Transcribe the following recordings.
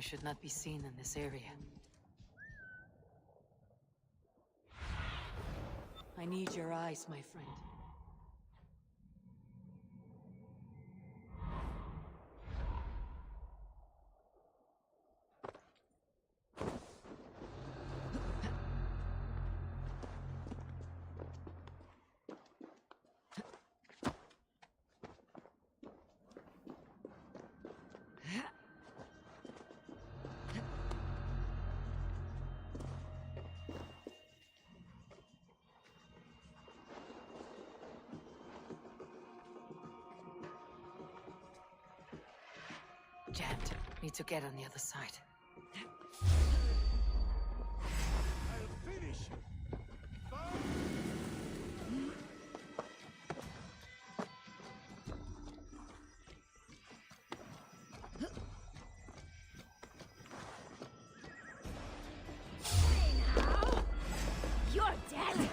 should not be seen in this area. I need your eyes, my friend. Jammed. Need to get on the other side. I'll finish you. Hey now! You're dead!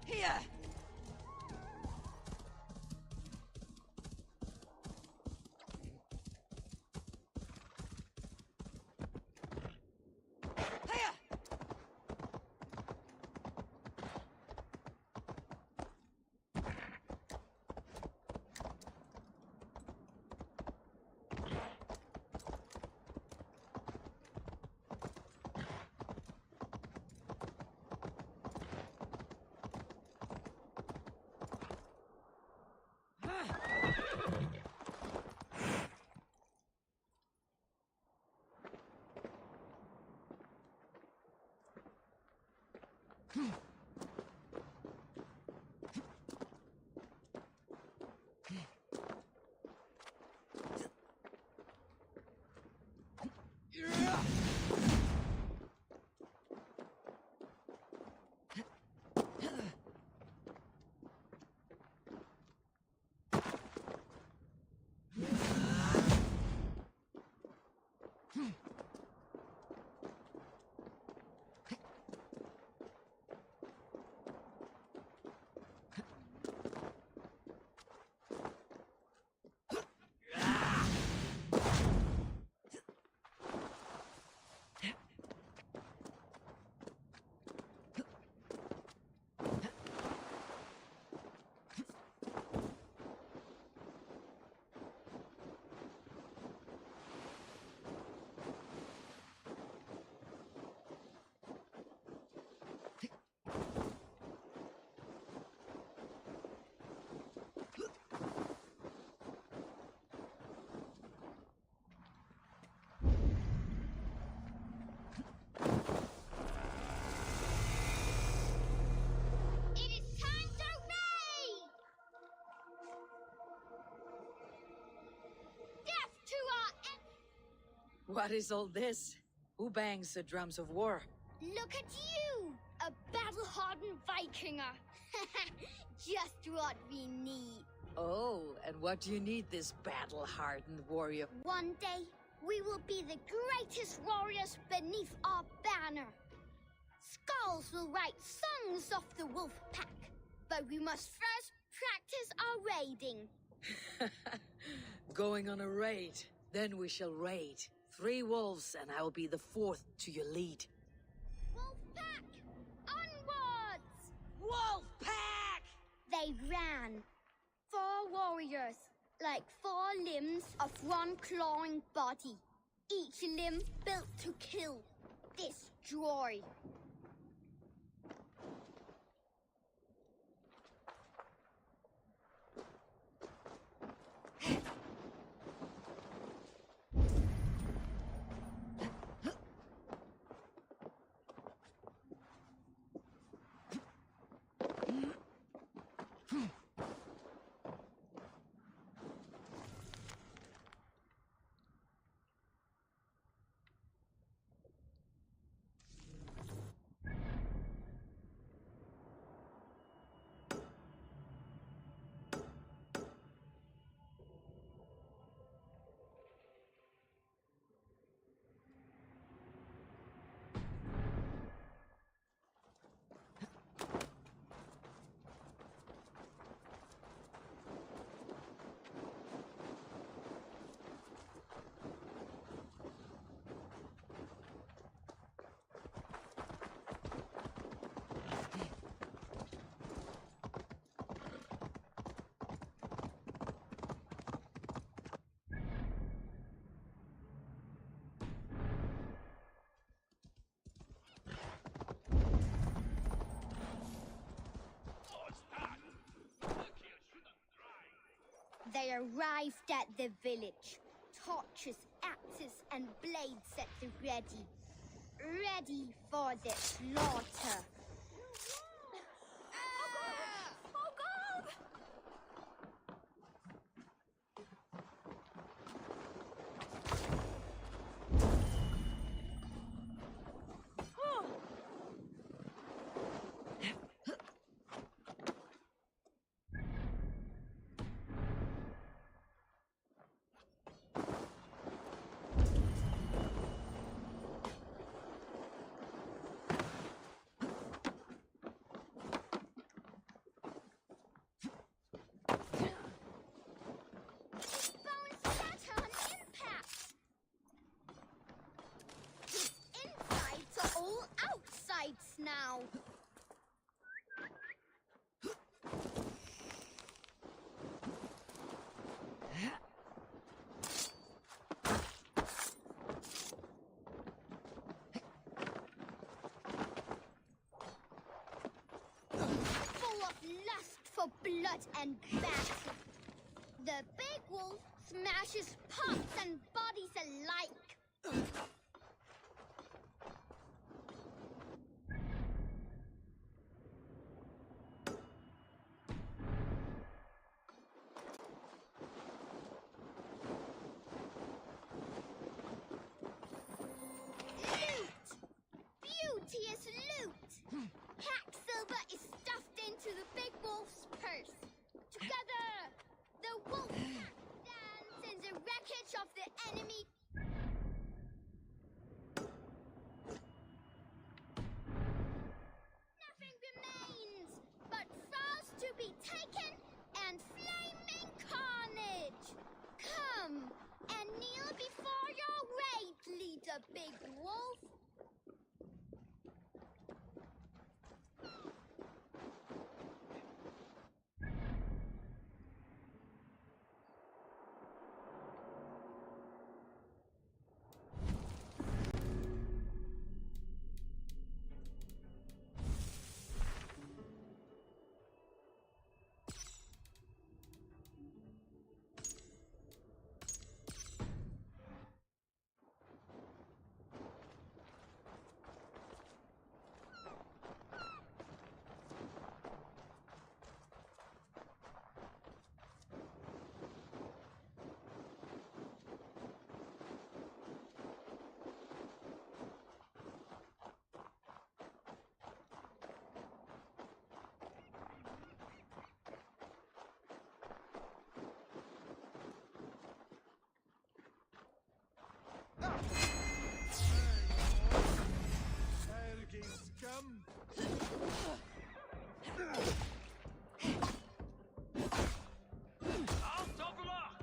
Here! It is time to raid! Death to our What is all this? Who bangs the drums of war? Look at you! A battle-hardened Vikinger! Just what we need. Oh, and what do you need this battle-hardened warrior? One day, we will be the greatest warriors beneath our banner. Skulls will write songs of the wolf pack, but we must first practice our raiding. Going on a raid. Then we shall raid. 3 wolves, and I'll be the 4th to your lead. Wolf pack, onwards! Wolf pack! They ran. 4 warriors, like 4 limbs of one clawing body. Each limb built to kill, destroy. They arrived at the village. Torches, axes, and blades at the ready. Ready for the slaughter. Oh God! now. Full of lust for blood and battle. The big wolf smashes pots and bodies alike. Loot! Beauteous loot! Hacksilver is stuffed into the big wolf's purse. Together, the wolf pack stands in the wreckage of the enemy. Nothing remains but frogs to be taken and flaming carnage. Come and kneel before your raid leader, Big Wolf. Helgi scum! Out of luck!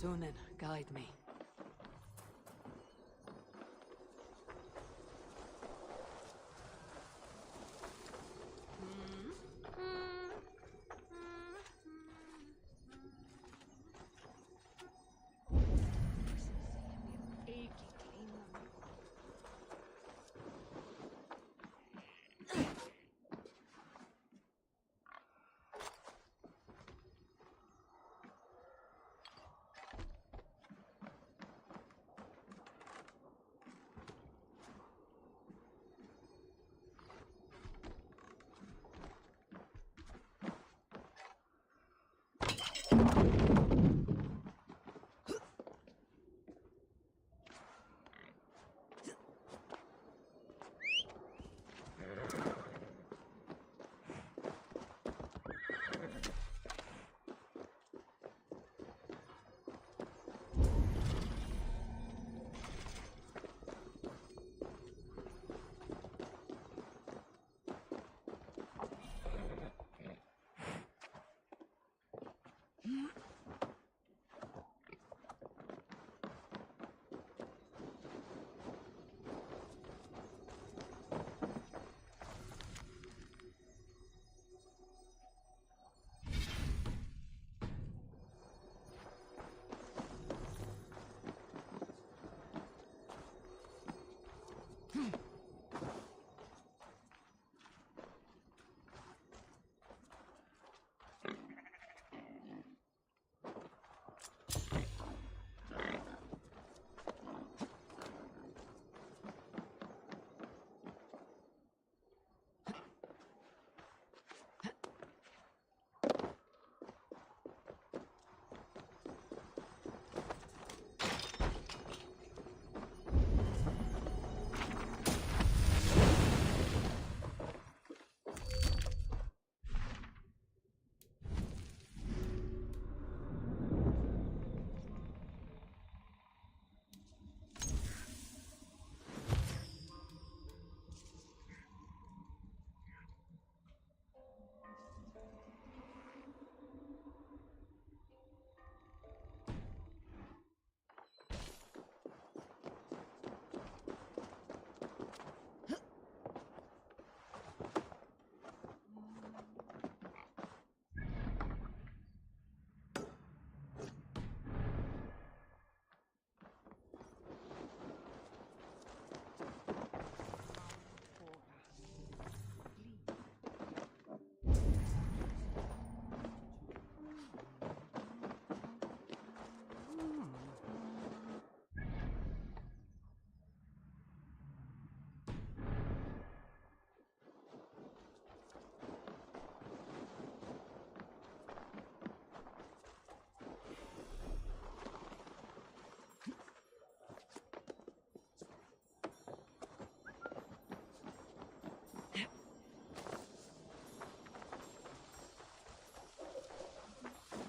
Sunan, guide me.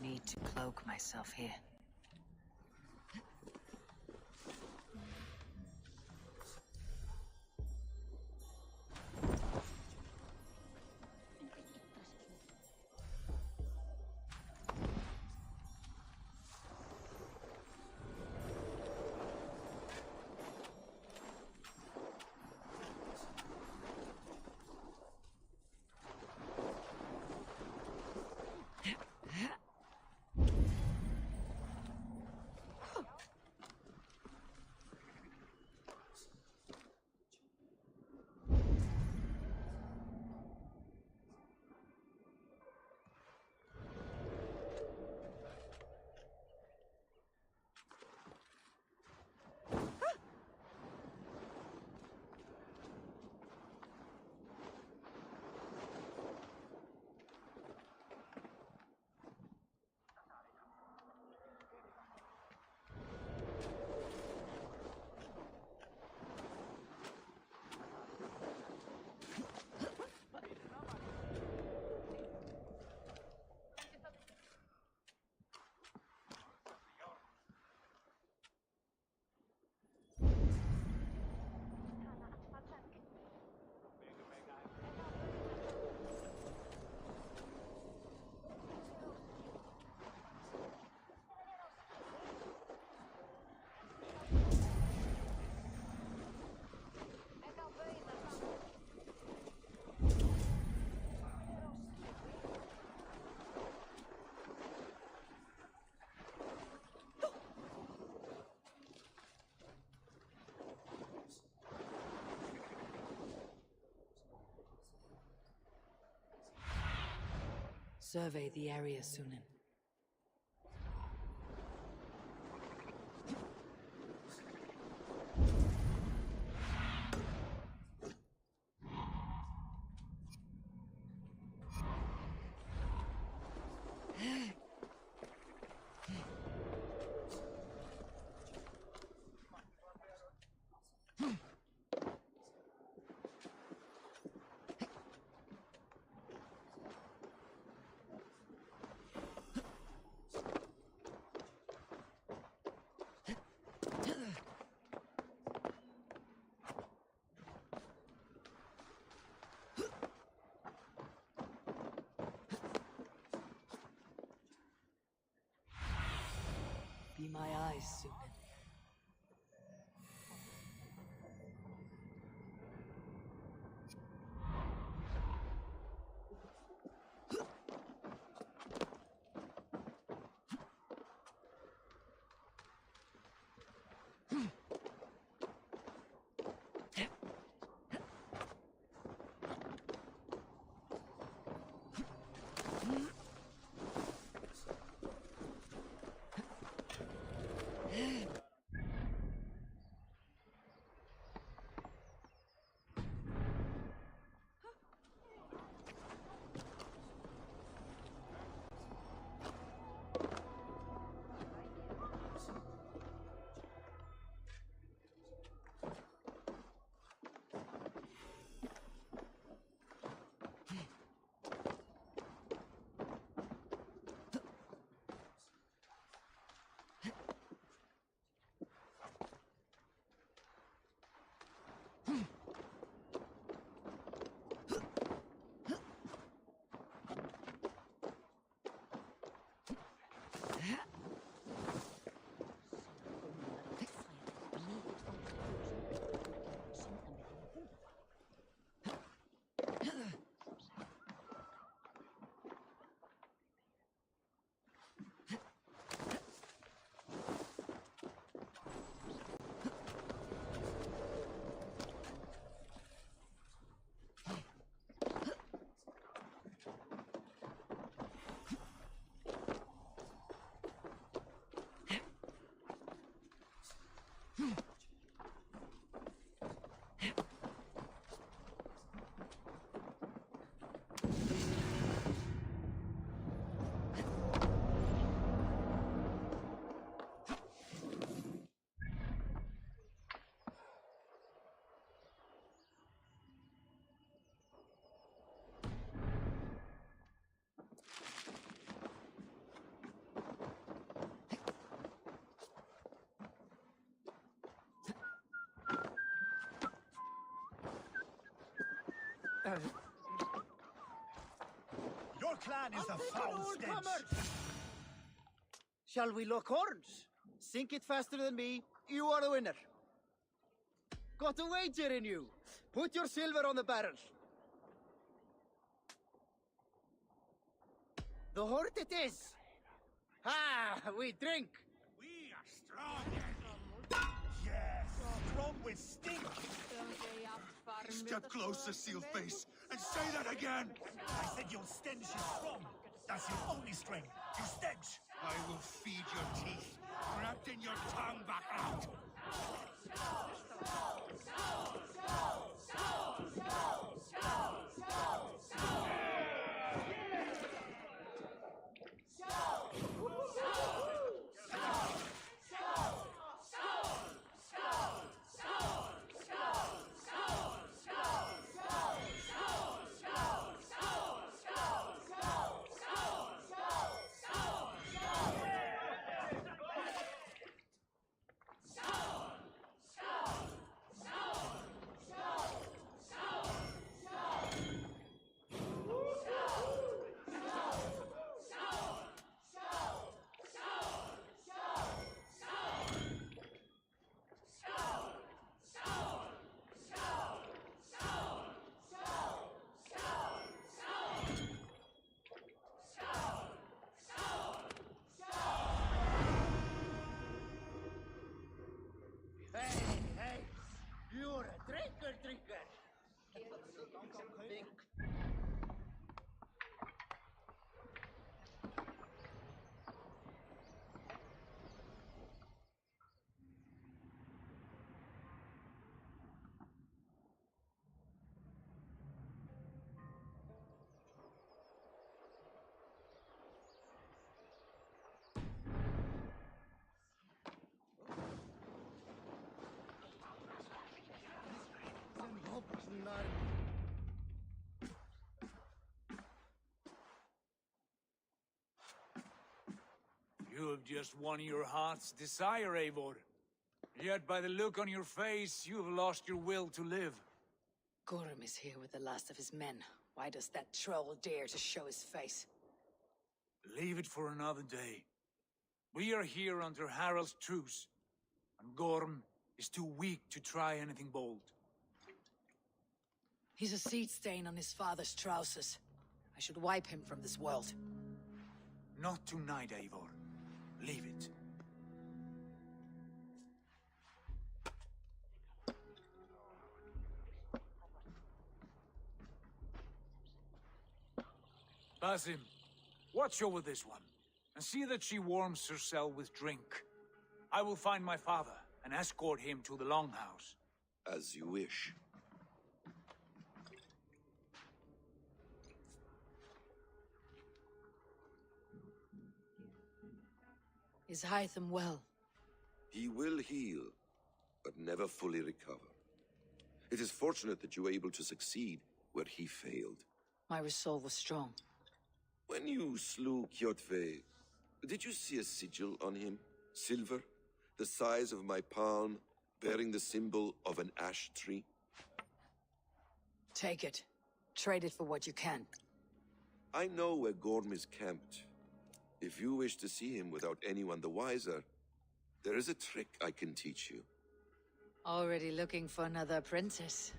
Need to cloak myself here. Survey the area, Sunan. Be my eyes, Sunan. Your clan is a foul stench. Shall we lock horns? Sink it faster than me. You are the winner. Got a wager in you. Put your silver on the barrel. The hort it is. Ah, we drink. We are strong. Yes, strong with stink. Step closer, Sealface, and say that again. I said your stench is strong. That's your only strength. Your stench. I will feed your teeth, grafting your tongue back out. Hey, you're a drinker. Think. just won your heart's desire, Eivor. Yet by the look on your face, you have lost your will to live. Gorm is here with the last of his men. Why does that troll dare to show his face? Leave it for another day. We are here under Harald's truce, and Gorm is too weak to try anything bold. He's a seed stain on his father's trousers. I should wipe him from this world. Not tonight, Eivor. Leave it. Basim, watch over this one, and see that she warms herself with drink. I will find my father and escort him to the Longhouse. As you wish. Is Hytham well? He will heal, but never fully recover. It is fortunate that you were able to succeed where he failed. My resolve was strong. When you slew Kjotve, did you see a sigil on him? Silver, the size of my palm, bearing the symbol of an ash tree? Take it. Trade it for what you can. I know where Gorm is camped. If you wish to see him without anyone the wiser, there is a trick I can teach you. Already looking for another apprentice.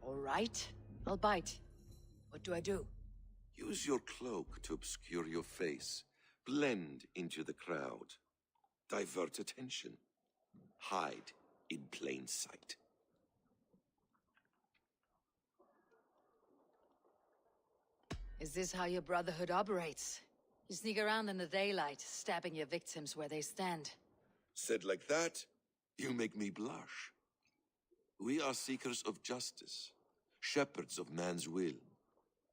All right, I'll bite. What do I do? Use your cloak to obscure your face. Blend into the crowd. Divert attention. Hide in plain sight. Is this how your Brotherhood operates? You sneak around in the daylight, stabbing your victims where they stand. Said like that, you make me blush. We are seekers of justice, shepherds of man's will.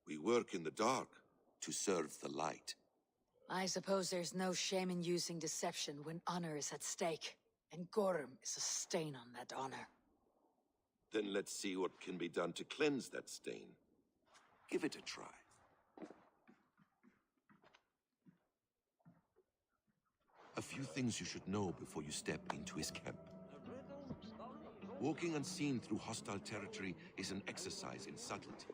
We work in the dark to serve the light. I suppose there's no shame in using deception when honor is at stake, and Gorm is a stain on that honor. Then let's see what can be done to cleanse that stain. Give it a try. A few things you should know before you step into his camp. Walking unseen through hostile territory is an exercise in subtlety.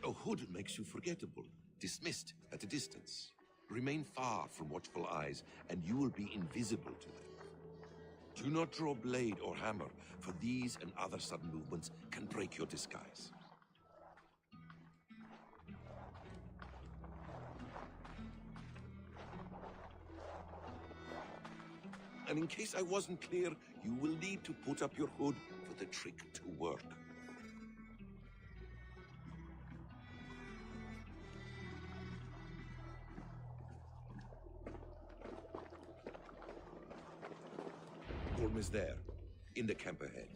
A hood makes you forgettable, dismissed at a distance. Remain far from watchful eyes, and you will be invisible to them. Do not draw blade or hammer, for these and other sudden movements can break your disguise. And in case I wasn't clear, you will need to put up your hood for the trick to work. Gorm is there, in the camp ahead.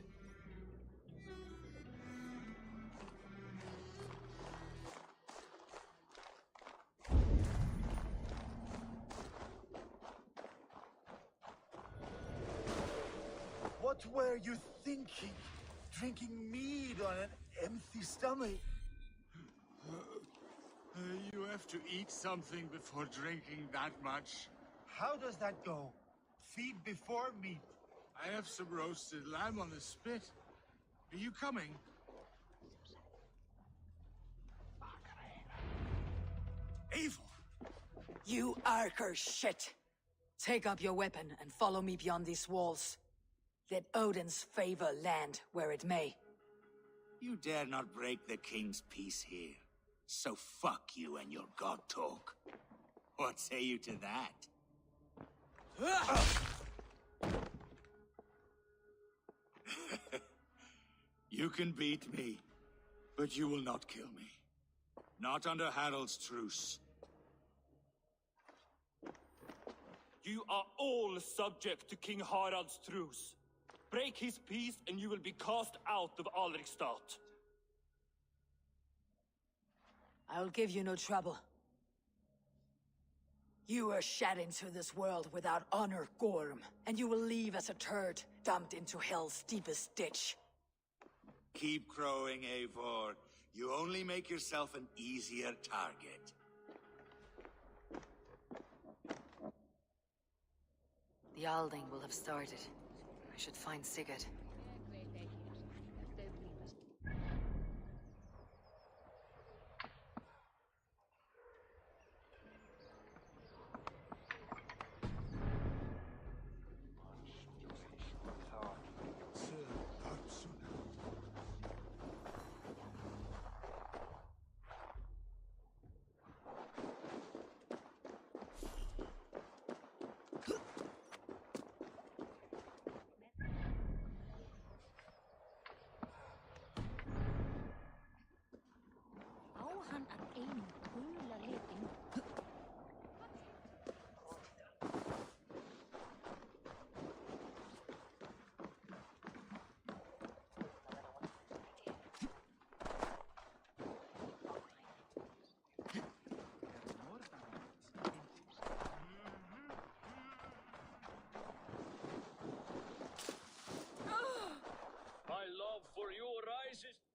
What were you thinking? Drinking mead on an empty stomach? You have to eat something before drinking that much. How does that go? Feed before meat. I have some roasted lamb on the spit. Are you coming? Evil! You Arker shit! Take up your weapon and follow me beyond these walls. Let Odin's favor land where it may. You dare not break the king's peace here. So fuck you and your god talk. What say you to that? You can beat me, but you will not kill me. Not under Harald's truce. You are all subject to King Harald's truce. Break his peace and you will be cast out of Alrikstad. I'll give you no trouble. You were shed into this world without honor, Gorm, and you will leave as a turd, dumped into hell's deepest ditch. Keep crowing, Eivor. You only make yourself an easier target. The Alding will have started. I should find Sigurd.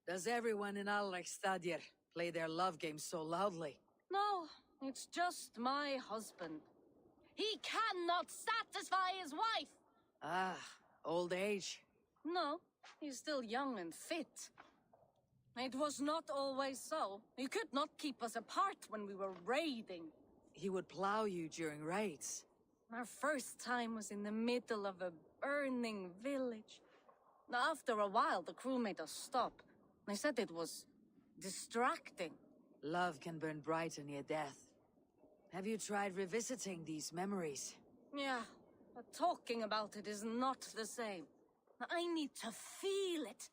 Does everyone in Alrekstadir play their love game so loudly? No, it's just my husband. He cannot satisfy his wife! Ah, old age. No, he's still young and fit. It was not always so. He could not keep us apart when we were raiding. He would plow you during raids. Our first time was in the middle of a burning village. After a while, the crew made us stop. They said it was distracting. Love can burn brighter near death. Have you tried revisiting these memories? Yeah, but talking about it is not the same. I need to feel it,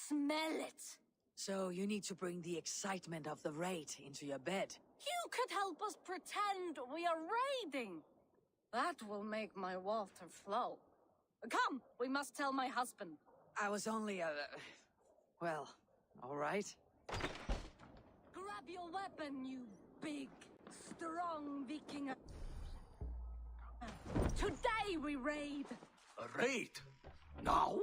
smell it. So you need to bring the excitement of the raid into your bed. You could help us pretend we are raiding. That will make my water flow. Come, we must tell my husband. I was only well, all right. Grab your weapon, you big, strong Viking. Today we raid. A raid? Now?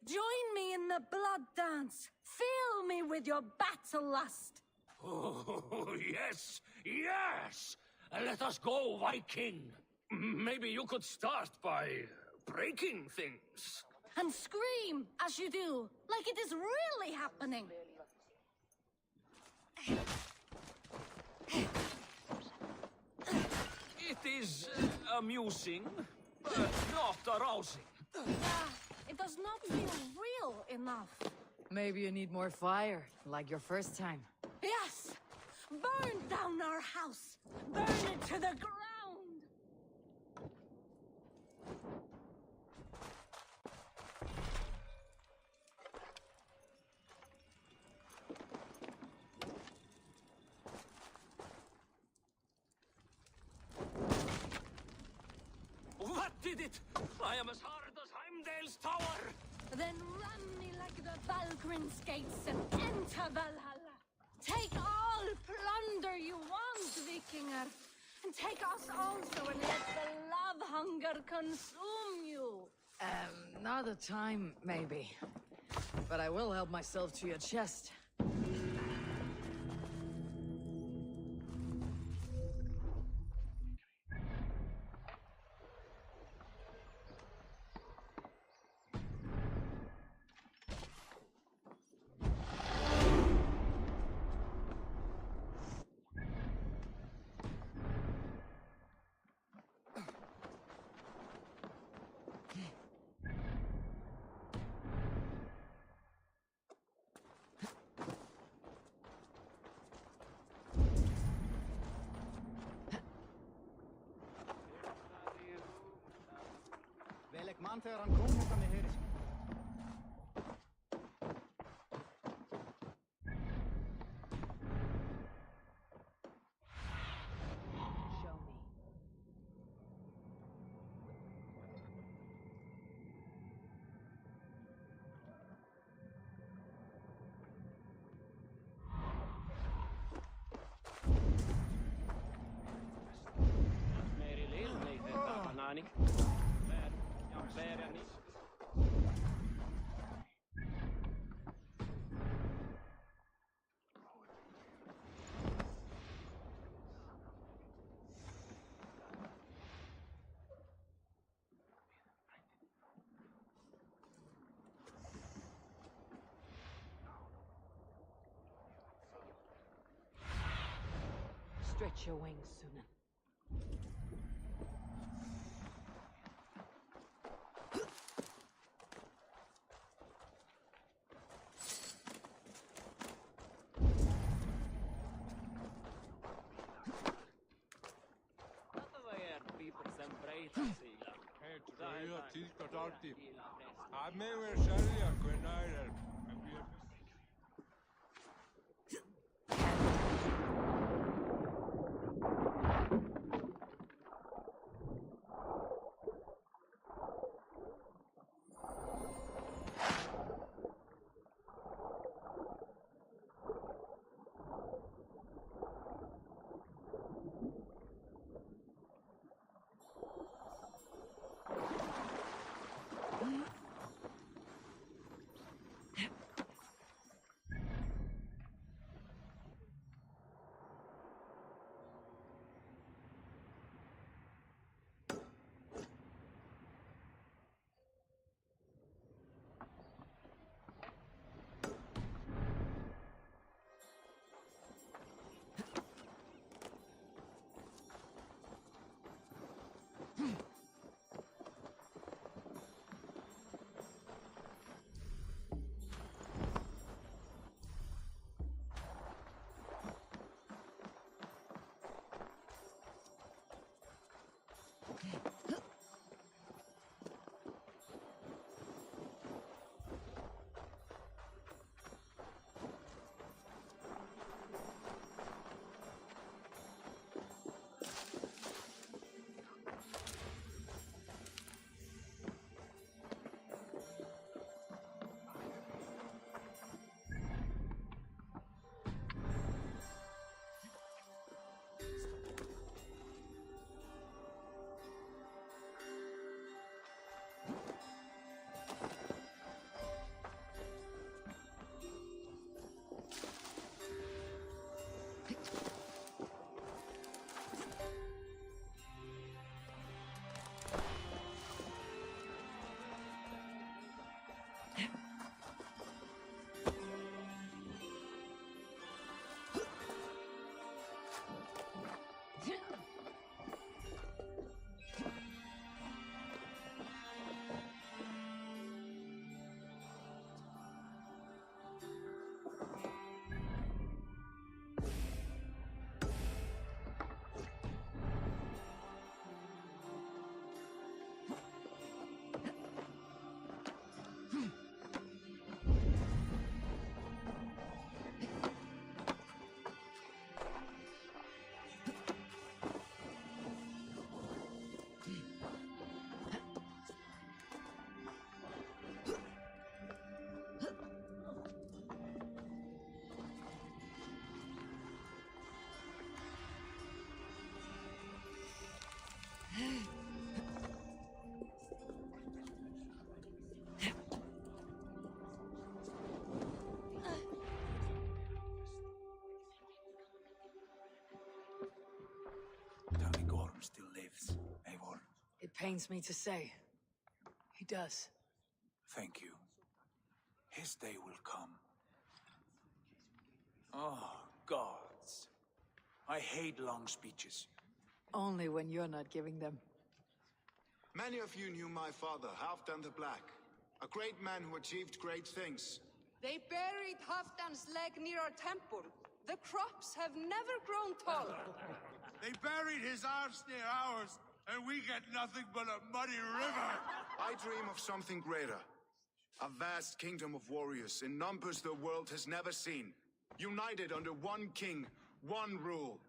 Join me in the blood dance. Fill me with your battle lust. Oh, yes, yes! Let us go, Viking. Maybe you could start by breaking things. And scream as you do, like it is really happening. It is amusing, but not arousing. It does not feel real enough. Maybe you need more fire, like your first time. Yes! Burn down our house! Burn it to the ground! What did it? I am as hard as Heimdall's tower! Then run me like the Valgrin's gates and enter Valhalla. Take all plunder you want, Vikinger. And take us also and let the love hunger consume you. Another time, maybe. But I will help myself to your chest. Velek man þegar hann kom hingað með herið. Show me. Meri lilni þetta banani. Stretch your wings, Sunan. Danny Gorm still lives, Eivor. It pains me to say. He does. Thank you. His day will come. Oh, gods. I hate long speeches. Only when you're not giving them. Many of you knew my father, Halfdan the Black. A great man who achieved great things. They buried Halfdan's leg near our temple. The crops have never grown taller. They buried his arse near ours, and we get nothing but a muddy river. I dream of something greater. A vast kingdom of warriors in numbers the world has never seen. United under one king, one rule.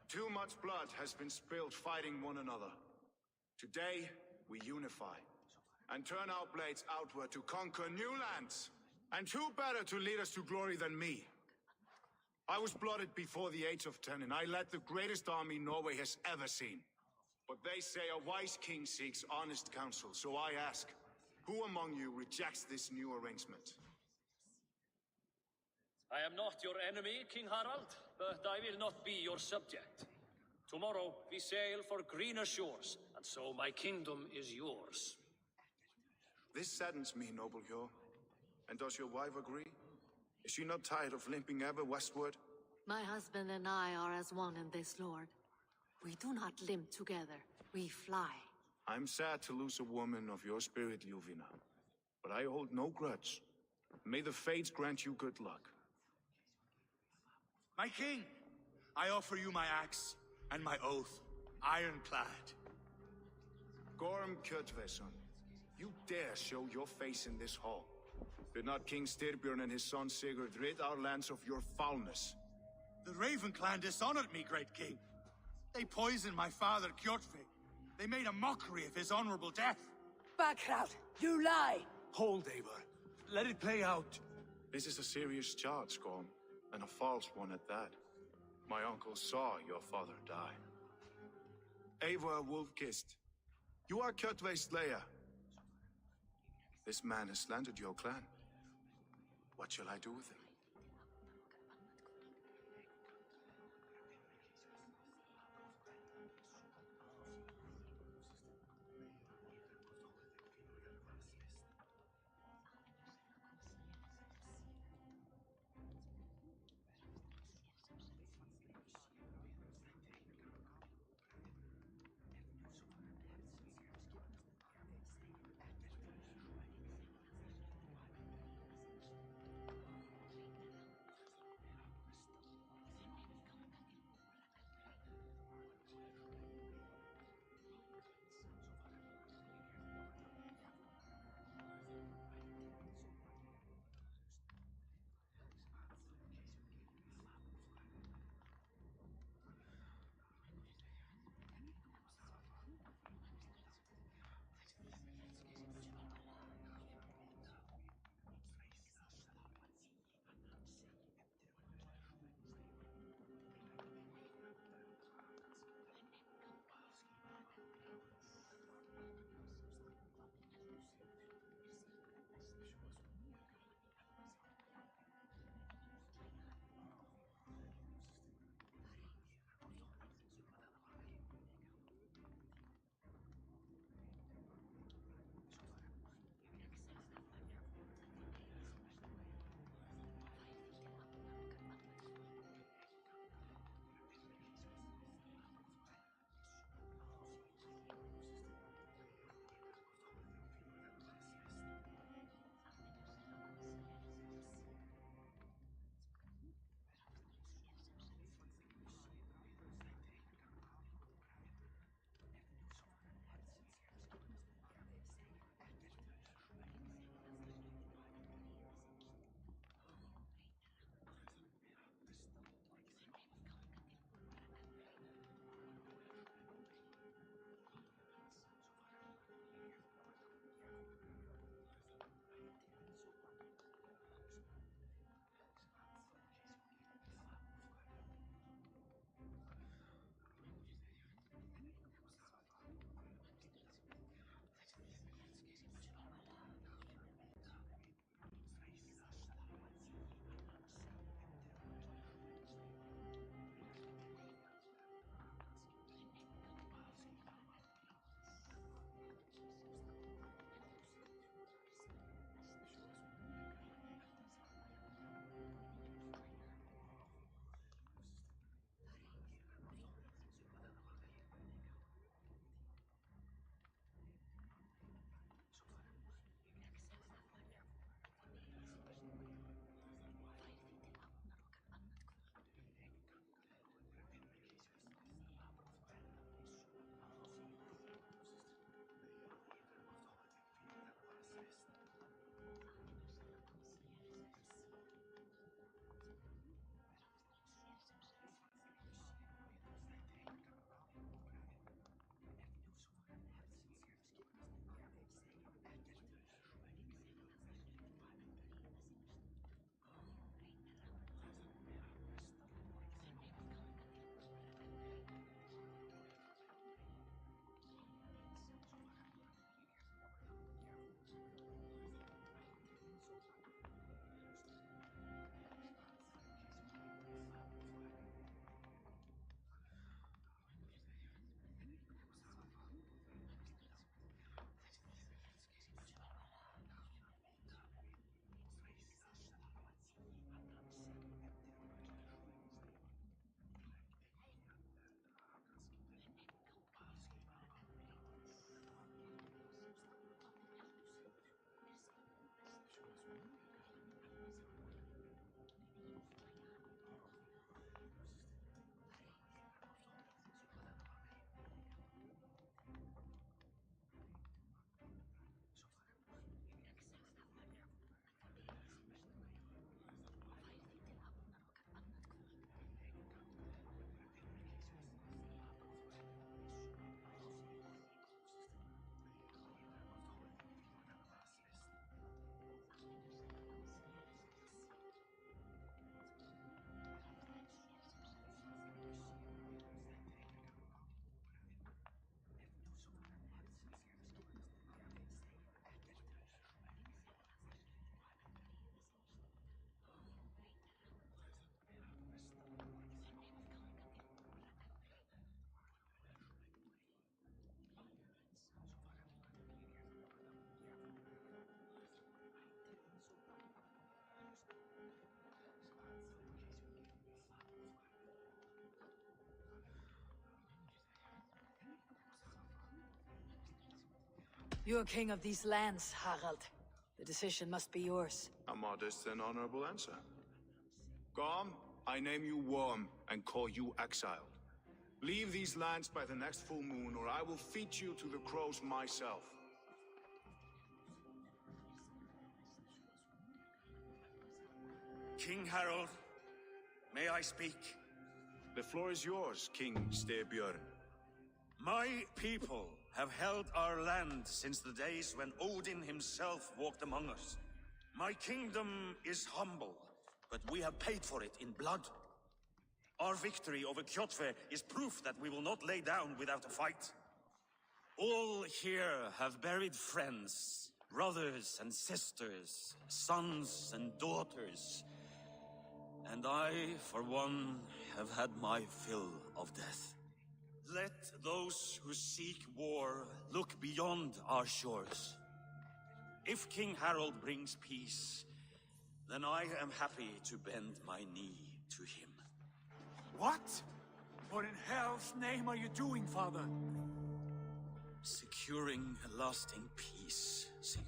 Too much blood has been spilled fighting one another. Today, we unify and turn our blades outward to conquer new lands. And who better to lead us to glory than me? I was blooded before the age of 10, and I led the greatest army Norway has ever seen. But they say a wise king seeks honest counsel, so I ask, who among you rejects this new arrangement? I am not your enemy, King Harald, but I will not be your subject. Tomorrow we sail for greener shores, and so my kingdom is yours. This saddens me, noble Hjor. And does your wife agree? Is she not tired of limping ever westward? My husband and I are as one in this, Lord. We do not limp together. We fly. I'm sad to lose a woman of your spirit, Yuvina. But I hold no grudge. May the fates grant you good luck. My king, I offer you my axe and my oath, ironclad. Gorm Kjotveson, you dare show your face in this hall. Did not King Styrbjörn and his son Sigurd rid our lands of your foulness? The Raven clan dishonored me, great king. They poisoned my father, Kjotve. They made a mockery of his honorable death. Backrout, you lie! Hold, Eivor. Let it play out. This is a serious charge, Gorm, and a false one at that. My uncle saw your father die. Eivor Wolf-Kissed, you are Kjotve's slayer. This man has slandered your clan. What shall I do with him? You're king of these lands, Harald. The decision must be yours. A modest and honorable answer. Gorm, I name you Worm and call you exiled. Leave these lands by the next full moon, or I will feed you to the crows myself. King Harold, may I speak? The floor is yours, King Styrbjörn. My people have held our land since the days when Odin himself walked among us. My kingdom is humble, but we have paid for it in blood. Our victory over Kjotve is proof that we will not lay down without a fight. All here have buried friends, brothers and sisters, sons and daughters. And I, for one, have had my fill of death. Let those who seek war look beyond our shores. If King Harold brings peace, then I am happy to bend my knee to him. What? What in hell's name are you doing, father? Securing a lasting peace, Sigurd.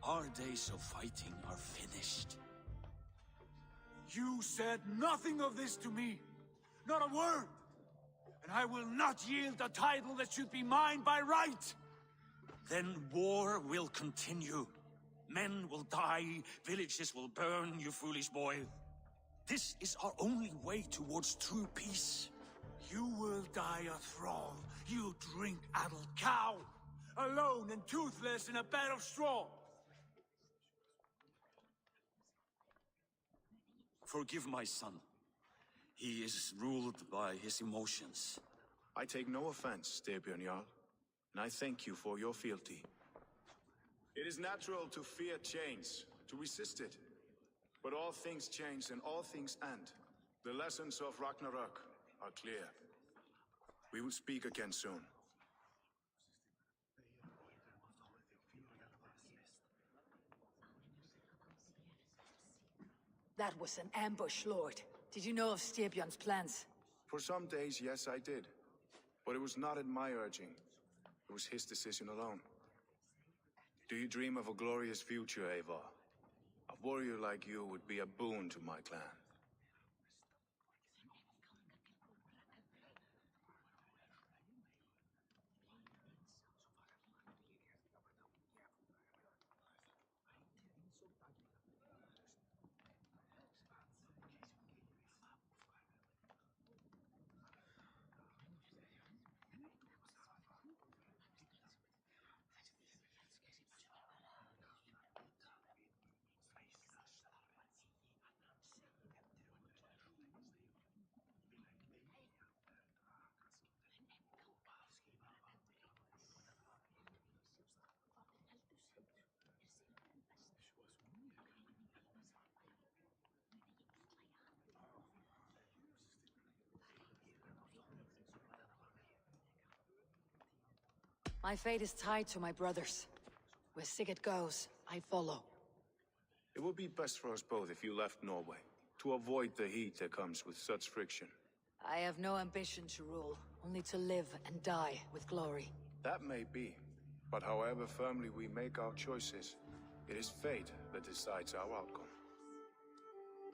Our days of fighting are finished. You said nothing of this to me. Not a word. And I will not yield a title that should be mine by right. Then war will continue. Men will die, villages will burn, you foolish boy. This is our only way towards true peace. You will die a thrall, you drink-addled cow. Alone and toothless in a bed of straw. Forgive my son. He is ruled by his emotions. I take no offense, Styrbjörn Jarl, and I thank you for your fealty. It is natural to fear change, to resist it. But all things change and all things end. The lessons of Ragnarok are clear. We will speak again soon. That was an ambush, Lord. Did you know of Styrbjörn's plans? For some days, yes, I did. But it was not at my urging. It was his decision alone. Do you dream of a glorious future, Eivor? A warrior like you would be a boon to my clan. My fate is tied to my brothers. Where Sigurd goes, I follow. It would be best for us both if you left Norway, to avoid the heat that comes with such friction. I have no ambition to rule, only to live and die with glory. That may be, but however firmly we make our choices, it is fate that decides our outcome.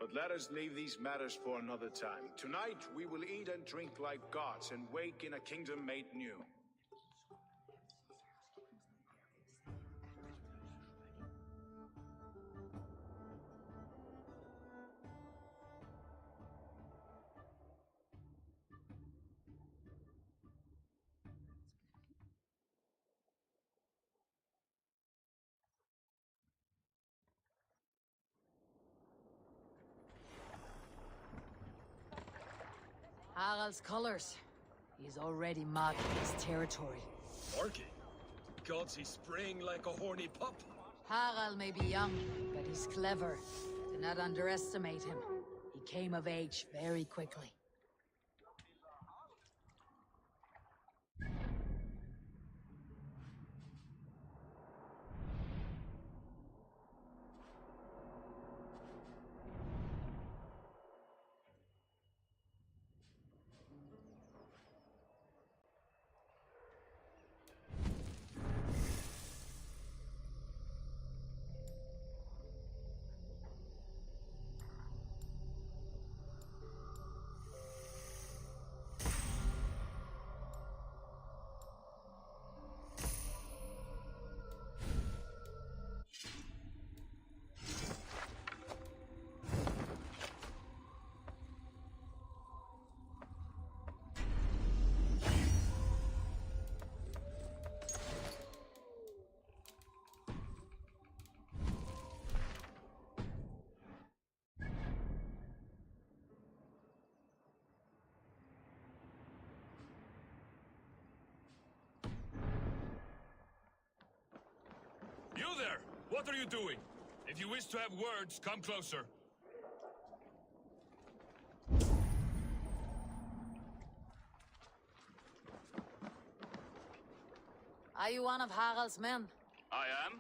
But let us leave these matters for another time. Tonight, we will eat and drink like gods and wake in a kingdom made new. Harald's colors. He's already marking his territory. Marking? Gods, he's spraying like a horny pup. Harald may be young, but he's clever. Do not underestimate him. He came of age very quickly. What are you doing? If you wish to have words, come closer. Are you one of Harald's men? I am.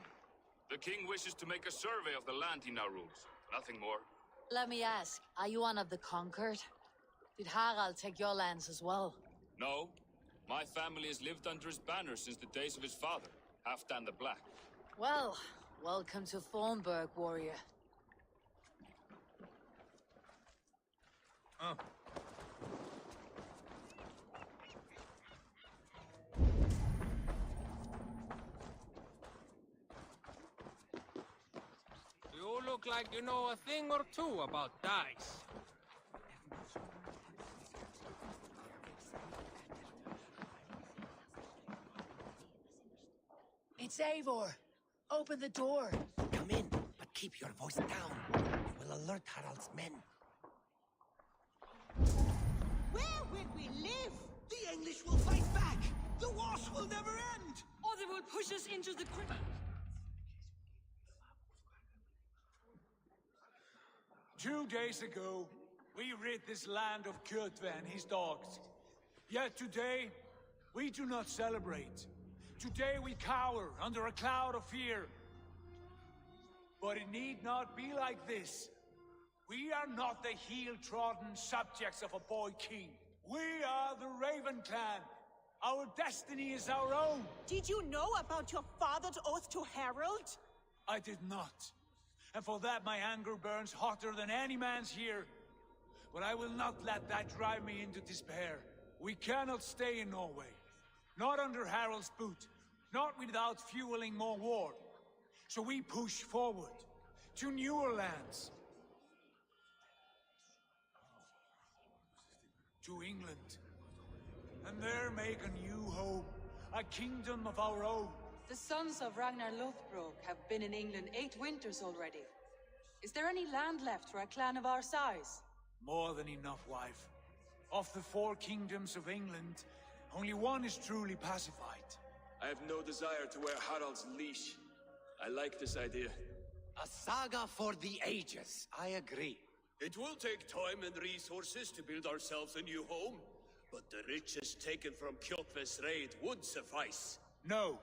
The king wishes to make a survey of the land he now rules. Nothing more. Let me ask, are you one of the conquered? Did Harald take your lands as well? No. My family has lived under his banner since the days of his father, Halfdan the Black. Well, welcome to Thornburg, warrior. You look like you know a thing or two about dice. It's Eivor. Open the door. Come in, but keep your voice down. You will alert Harald's men. Where will we live? The English will fight back! The wars will never end! Or they will push us into the crypt. 2 days ago, we rid this land of Kjotve and his dogs. Yet today, we do not celebrate. Today we cower under a cloud of fear. But it need not be like this. We are not the heel-trodden subjects of a boy king. We are the Raven Clan. Our destiny is our own. Did you know about your father's oath to Harald? I did not. And for that my anger burns hotter than any man's here. But I will not let that drive me into despair. We cannot stay in Norway. Not under Harald's boot. Not without fueling more war. So we push forward to newer lands. To England. And there make a new home. A kingdom of our own. The sons of Ragnar Lothbrok have been in England 8 winters already. Is there any land left for a clan of our size? More than enough, wife. Of the 4 kingdoms of England, only one is truly pacified. I have no desire to wear Harald's leash. I like this idea. A saga for the ages, I agree. It will take time and resources to build ourselves a new home, but the riches taken from Kjotve's raid would suffice. No.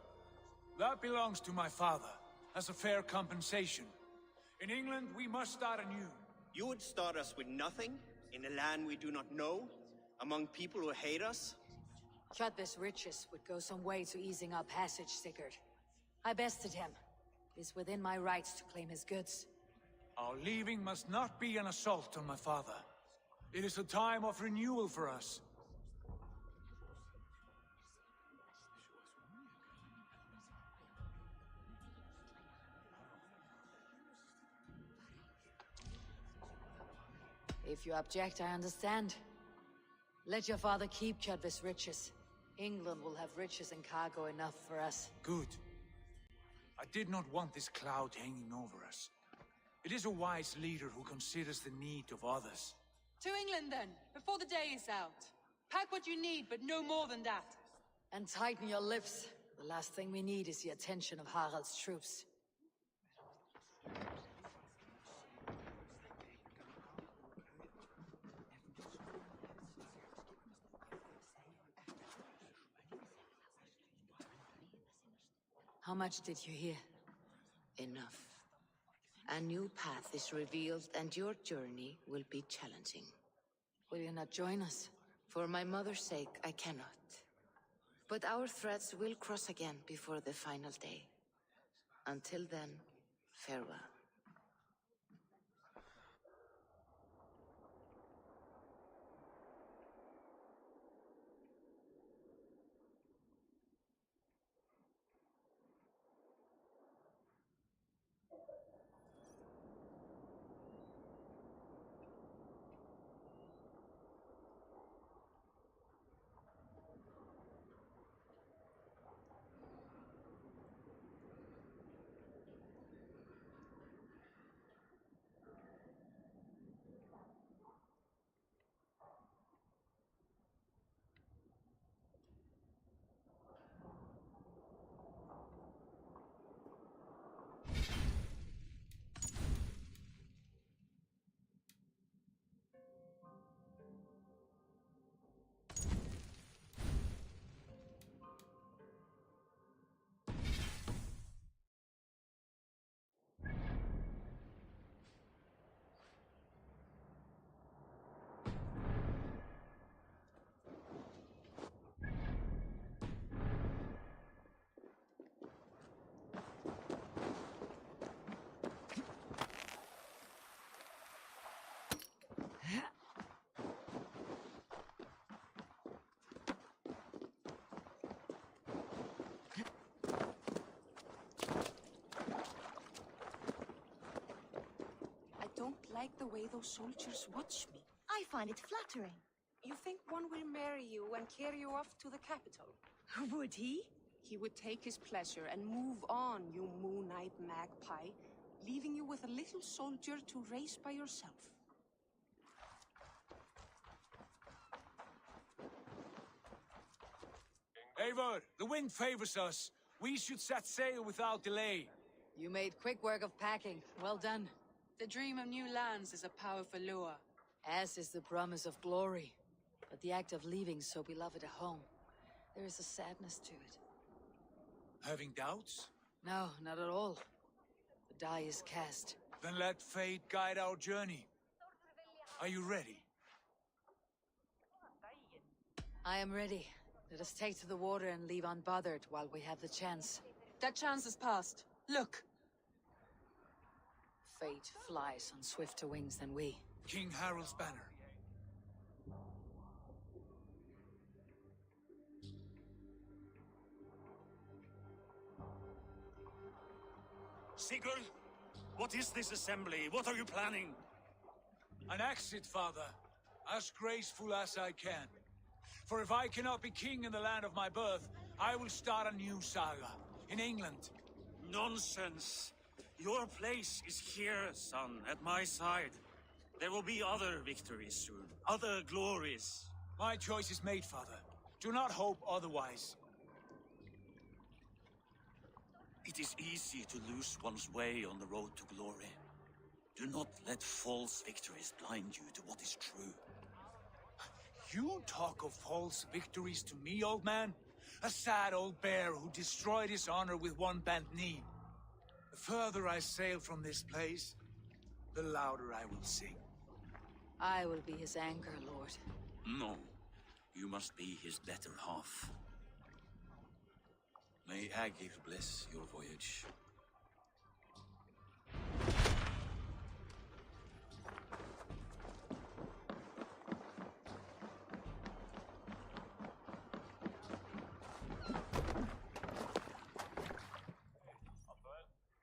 That belongs to my father, as a fair compensation. In England, we must start anew. You would start us with nothing, in a land we do not know, among people who hate us? Kjotve's riches would go some way to easing our passage, Sigurd. I bested him. It is within my rights to claim his goods. Our leaving must not be an assault on my father. It is a time of renewal for us. If you object, I understand. Let your father keep Kjotve's riches. England will have riches and cargo enough for us. Good. I did not want this cloud hanging over us. It is a wise leader who considers the need of others. To England then, before the day is out. Pack what you need, but no more than that. And tighten your lips. The last thing we need is the attention of Harald's troops. How much did you hear? Enough. A new path is revealed, and your journey will be challenging. Will you not join us? For my mother's sake, I cannot. But our threads will cross again before the final day. Until then, farewell. the way those soldiers watch me. I find it flattering. You think one will marry you and carry you off to the capital? Would he? He would take his pleasure and move on, you moon-eyed magpie, leaving you with a little soldier to raise by yourself. Eivor, the wind favors us. We should set sail without delay. You made quick work of packing. Well done. The dream of new lands is a powerful lure. As is the promise of glory. But the act of leaving so beloved a home, there is a sadness to it. Having doubts? No, not at all. The die is cast. Then let fate guide our journey. Are you ready? I am ready. Let us take to the water and leave unbothered while we have the chance. That chance is past. Look! Fate flies on swifter wings than we. King Harald's banner. Sigurd, what is this assembly? What are you planning? An exit, father. As graceful as I can. For if I cannot be king in the land of my birth, I will start a new saga. In England. Nonsense. Your place is here, son, at my side. There will be other victories soon. Other glories. My choice is made, father. Do not hope otherwise. It is easy to lose one's way on the road to glory. Do not let false victories blind you to what is true. You talk of false victories to me, old man? A sad old bear who destroyed his honor with one bent knee. The further I sail from this place, the louder I will sing. I will be his anchor, Lord. No, you must be his better half. May Agir bless your voyage.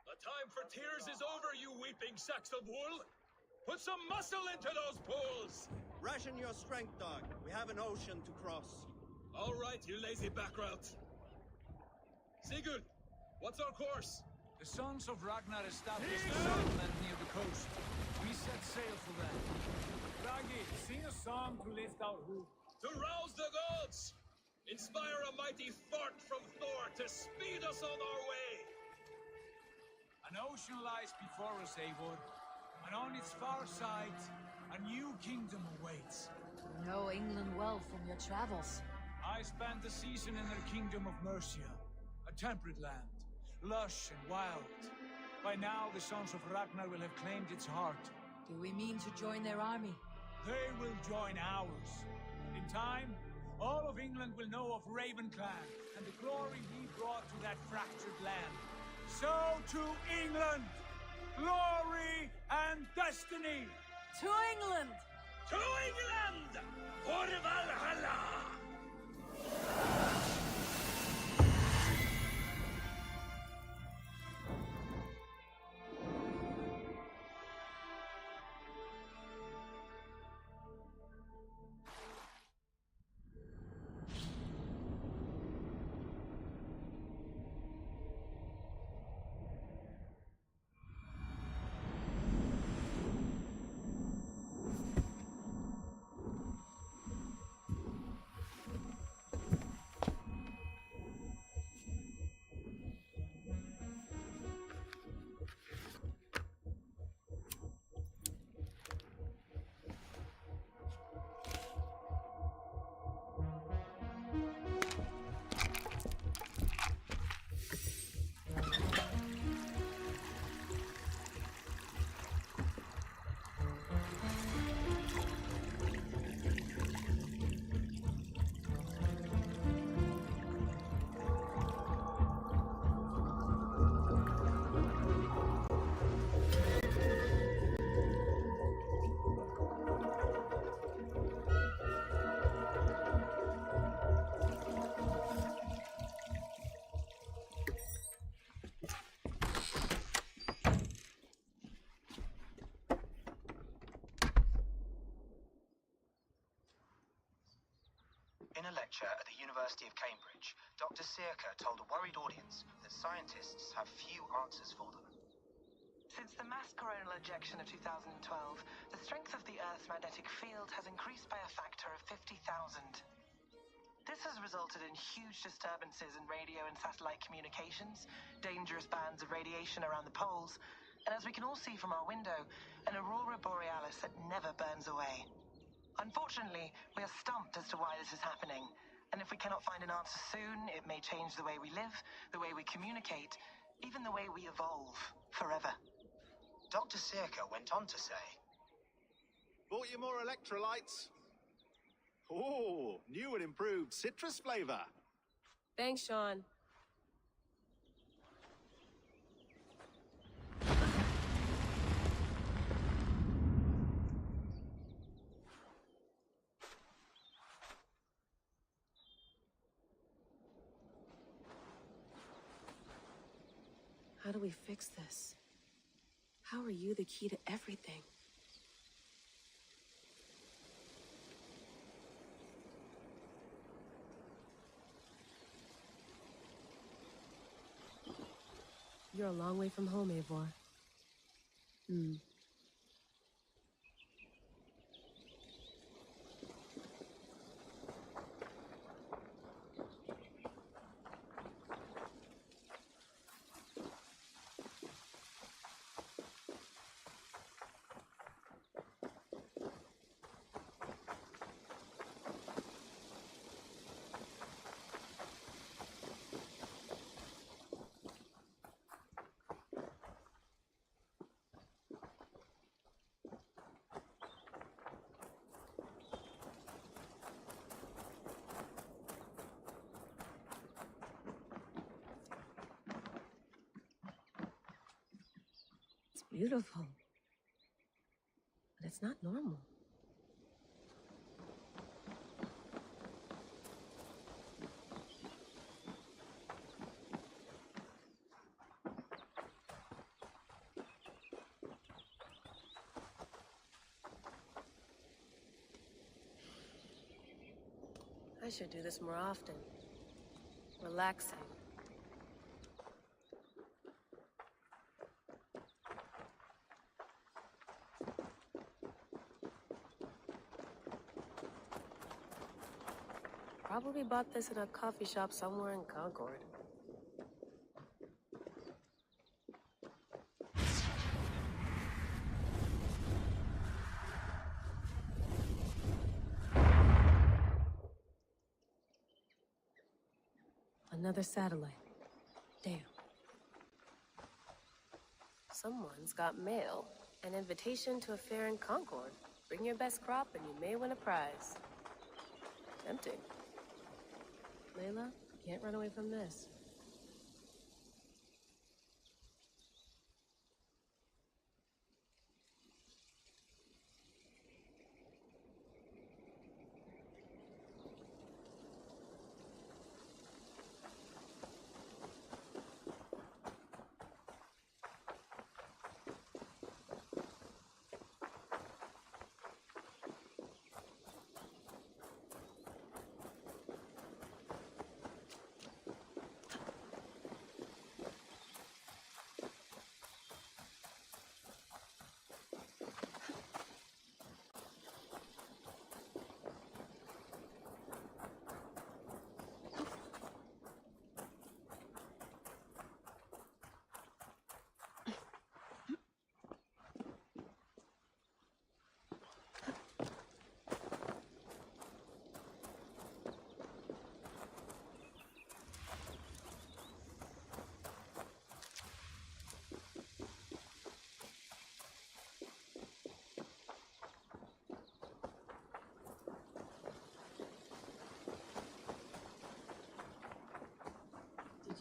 The time for tears is over, you weeping sacks of wool! Put some muscle into those pools! Ration your strength, dog. We have an ocean to cross. All right, you lazy backrout. Sigurd, what's our course? The sons of Ragnar established a settlement near the coast. We set sail for them. Ragi, sing a song to lift our hoof. To rouse the gods! Inspire a mighty fart from Thor to speed us on our way! An ocean lies before us, Eivor. And on its far side, a new kingdom awaits. You know England well from your travels. I spent the season in the kingdom of Mercia. A temperate land, lush and wild. By now, the sons of Ragnar will have claimed its heart. Do we mean to join their army? They will join ours. In time, all of England will know of Ravenclan and the glory we brought to that fractured land. So to England! Glory and destiny! To England! To England! For Valhalla! lecture at the University of Cambridge, Dr. Circa told a worried audience that scientists have few answers for them. Since the mass coronal ejection of 2012, the strength of the Earth's magnetic field has increased by a factor of 50,000. This has resulted in huge disturbances in radio and satellite communications, dangerous bands of radiation around the poles, and as we can all see from our window, an aurora borealis that never burns away. Unfortunately, we are stumped as to why this is happening, and if we cannot find an answer soon, it may change the way we live, the way we communicate, even the way we evolve forever. Dr. Circa went on to say, Bought you more electrolytes? Oh, new and improved citrus flavor. Thanks, Sean. How do we fix this? How are you the key to everything? You're a long way from home, Eivor. Beautiful. But it's not normal. I should do this more often. Relaxing. Probably bought this in a coffee shop somewhere in Concord. Another satellite. Damn. Someone's got mail. An invitation to a fair in Concord. Bring your best crop and you may win a prize. Tempting. Layla, can't run away from this.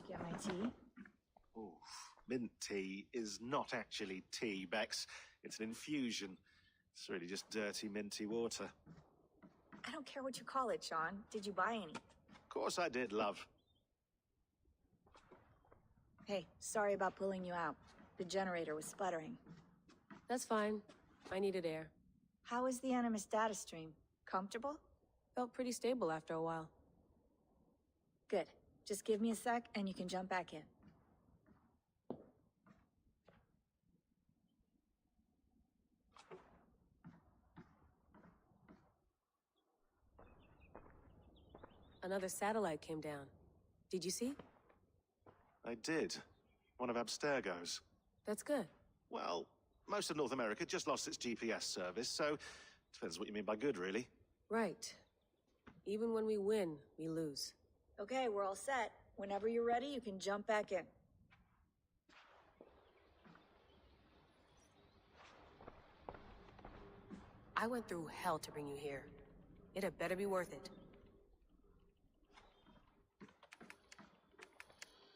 Get my tea? Oof. Mint tea is not actually tea, Bex. It's an infusion. It's really just dirty, minty water. I don't care what you call it, Sean. Did you buy any? Of course I did, love. Hey, sorry about pulling you out. The generator was sputtering. That's fine. I needed air. How was the Animus data stream? Comfortable? Felt pretty stable after a while. Good. Just give me a sec and you can jump back in. Another satellite came down. Did you see? I did. One of Abstergo's. That's good. Well, most of North America just lost its GPS service, so depends what you mean by good, really. Right. Even when we win, we lose. Okay, we're all set. Whenever you're ready, you can jump back in. I went through hell to bring you here. It had better be worth it.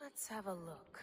Let's have a look.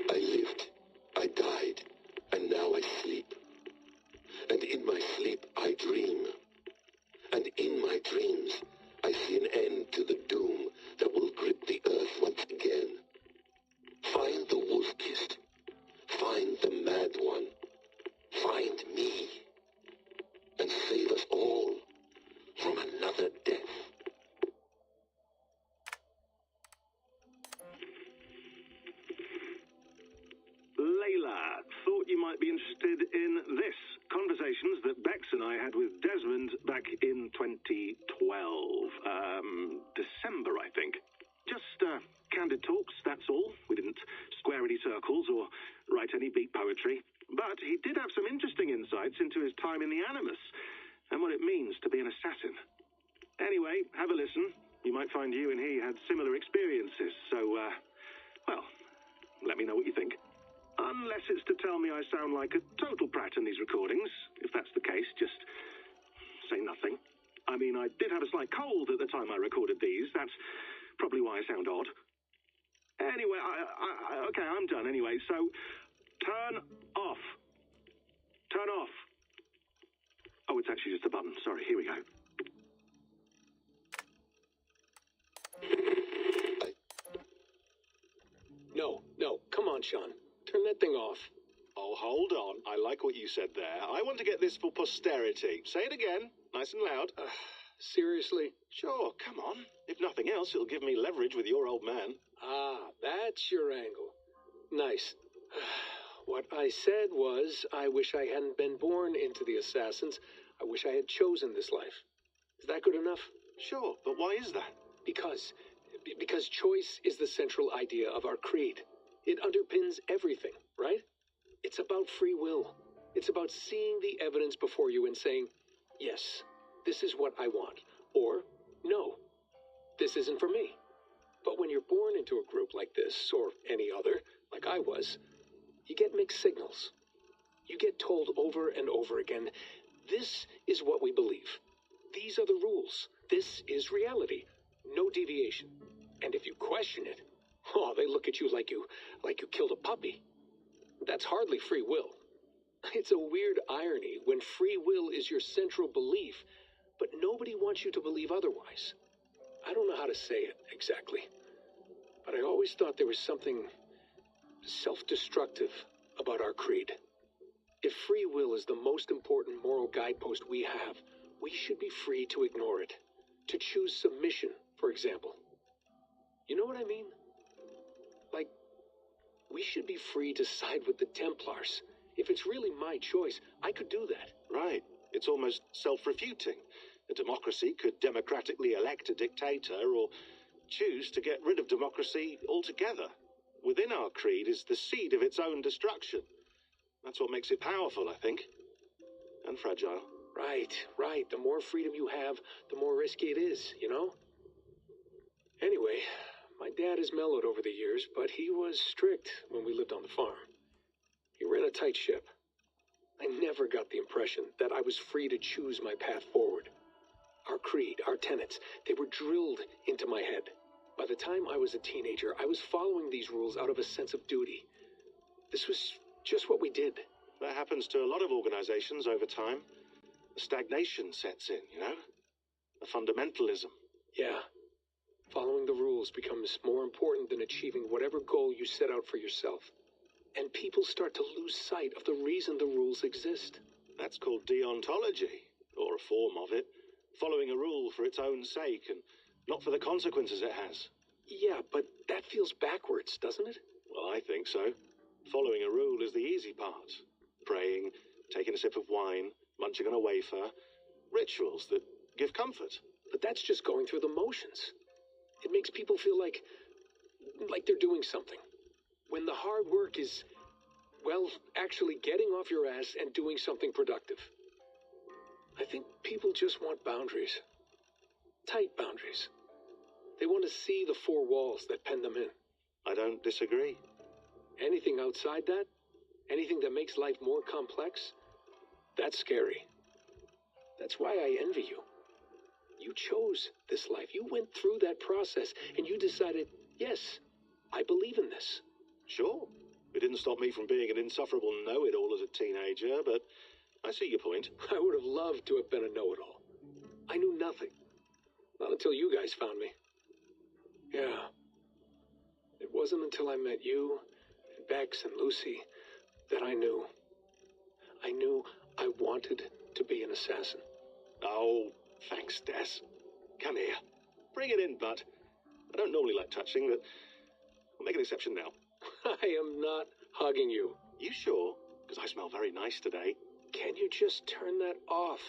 I lived, I died, and now I sleep. And in my sleep I dream. And in my dreams I see an end to the doom that will grip the earth once again. Find the wolf-kissed. Find the mad one. Find me. And save us all from another death. Layla, thought you might be interested in this. Conversations that Bex and I had with Desmond back in 2012. December, I think. Just candid talks, that's all. We didn't square any circles or write any beat poetry. But he did have some interesting insights into his time in the Animus and what it means to be an assassin. Anyway, have a listen. You might find you and he had similar experiences. So, well, let me know what you think. Unless it's to tell me I sound like a total brat in these recordings. If that's the case, just say nothing. I mean, I did have a slight cold at the time I recorded these. That's probably why I sound odd. Anyway, okay, I'm done anyway. So, turn off. Turn off. Oh, it's actually just a button. Sorry, here we go. No, come on, Sean. Turn that thing off. Oh, hold on. I like what you said there. I want to get this for posterity. Say it again, nice and loud. Seriously? Sure, come on. If nothing else, it'll give me leverage with your old man. Ah, that's your angle. Nice. What I said was, I wish I hadn't been born into the Assassins. I wish I had chosen this life. Is that good enough? Sure, but why is that? Because choice is the central idea of our creed. It underpins everything, right? It's about free will. It's about seeing the evidence before you and saying, yes, this is what I want. Or, no, this isn't for me. But when you're born into a group like this, or any other, like I was, you get mixed signals. You get told over and over again, this is what we believe. These are the rules. This is reality. No deviation. And if you question it, oh, they look at you like you killed a puppy. That's hardly free will. It's a weird irony when free will is your central belief, but nobody wants you to believe otherwise. I don't know how to say it exactly, but I always thought there was something self-destructive about our creed. If free will is the most important moral guidepost we have, we should be free to ignore it. To choose submission, for example. You know what I mean? Like, We should be free to side with the Templars. If it's really my choice, I could do that. Right. It's almost self-refuting. A democracy could democratically elect a dictator or choose to get rid of democracy altogether. Within our creed is the seed of its own destruction. That's what makes it powerful, I think. And fragile. Right. The more freedom you have, the more risky it is, you know? Anyway, my dad has mellowed over the years, but he was strict when we lived on the farm. He ran a tight ship. I never got the impression that I was free to choose my path forward. Our creed, our tenets, they were drilled into my head. By the time I was a teenager, I was following these rules out of a sense of duty. This was just what we did. That happens to a lot of organizations over time. A stagnation sets in, you know? A fundamentalism. Yeah. Following the rules becomes more important than achieving whatever goal you set out for yourself. And people start to lose sight of the reason the rules exist. That's called deontology, or a form of it. Following a rule for its own sake and not for the consequences it has. Yeah, but that feels backwards, doesn't it? Well, I think so. Following a rule is the easy part. Praying, taking a sip of wine, munching on a wafer. Rituals that give comfort. But that's just going through the motions. It makes people feel like they're doing something. When the hard work is, well, actually getting off your ass and doing something productive. I think people just want boundaries. Tight boundaries. They want to see the four walls that pen them in. I don't disagree. Anything outside that, anything that makes life more complex, that's scary. That's why I envy you. You chose this life. You went through that process and you decided, yes, I believe in this. Sure. It didn't stop me from being an insufferable know-it-all as a teenager, but I see your point. I would have loved to have been a know-it-all. I knew nothing. Not until you guys found me. Yeah. It wasn't until I met you, and Bex, and Lucy, that I knew. I knew I wanted to be an assassin. Oh, thanks, Des. Come here. Bring it in, bud. I don't normally like touching, but I'll make an exception now. I am not hugging you. You sure? Because I smell very nice today. Can you just turn that off?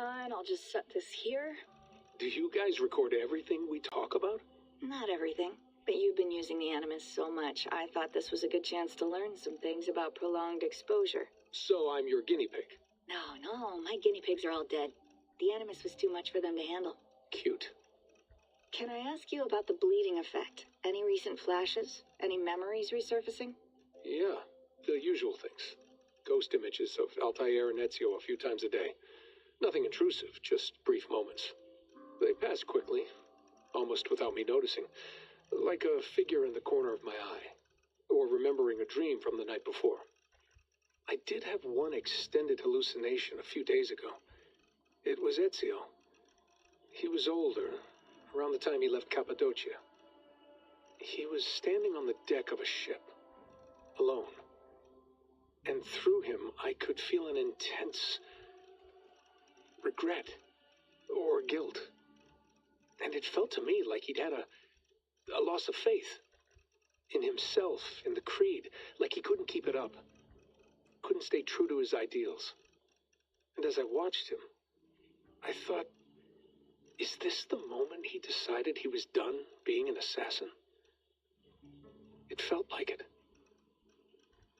done, I'll just set this here. Do you guys record everything we talk about? Not everything, but you've been using the Animus so much, I thought this was a good chance to learn some things about prolonged exposure. So I'm your guinea pig. No, my guinea pigs are all dead. The Animus was too much for them to handle. Cute. Can I ask you about the bleeding effect? Any recent flashes? Any memories resurfacing? Yeah, the usual things. Ghost images of Altair and Ezio a few times a day. Nothing intrusive, just brief moments. They pass quickly, almost without me noticing, like a figure in the corner of my eye, or remembering a dream from the night before. I did have one extended hallucination a few days ago. It was Ezio. He was older, around the time he left Cappadocia. He was standing on the deck of a ship, alone. And through him, I could feel an intense regret or guilt. And it felt to me like he'd had a loss of faith in himself, in the creed, like he couldn't keep it up, couldn't stay true to his ideals. And as I watched him, I thought, is this the moment he decided he was done being an assassin? It felt like it.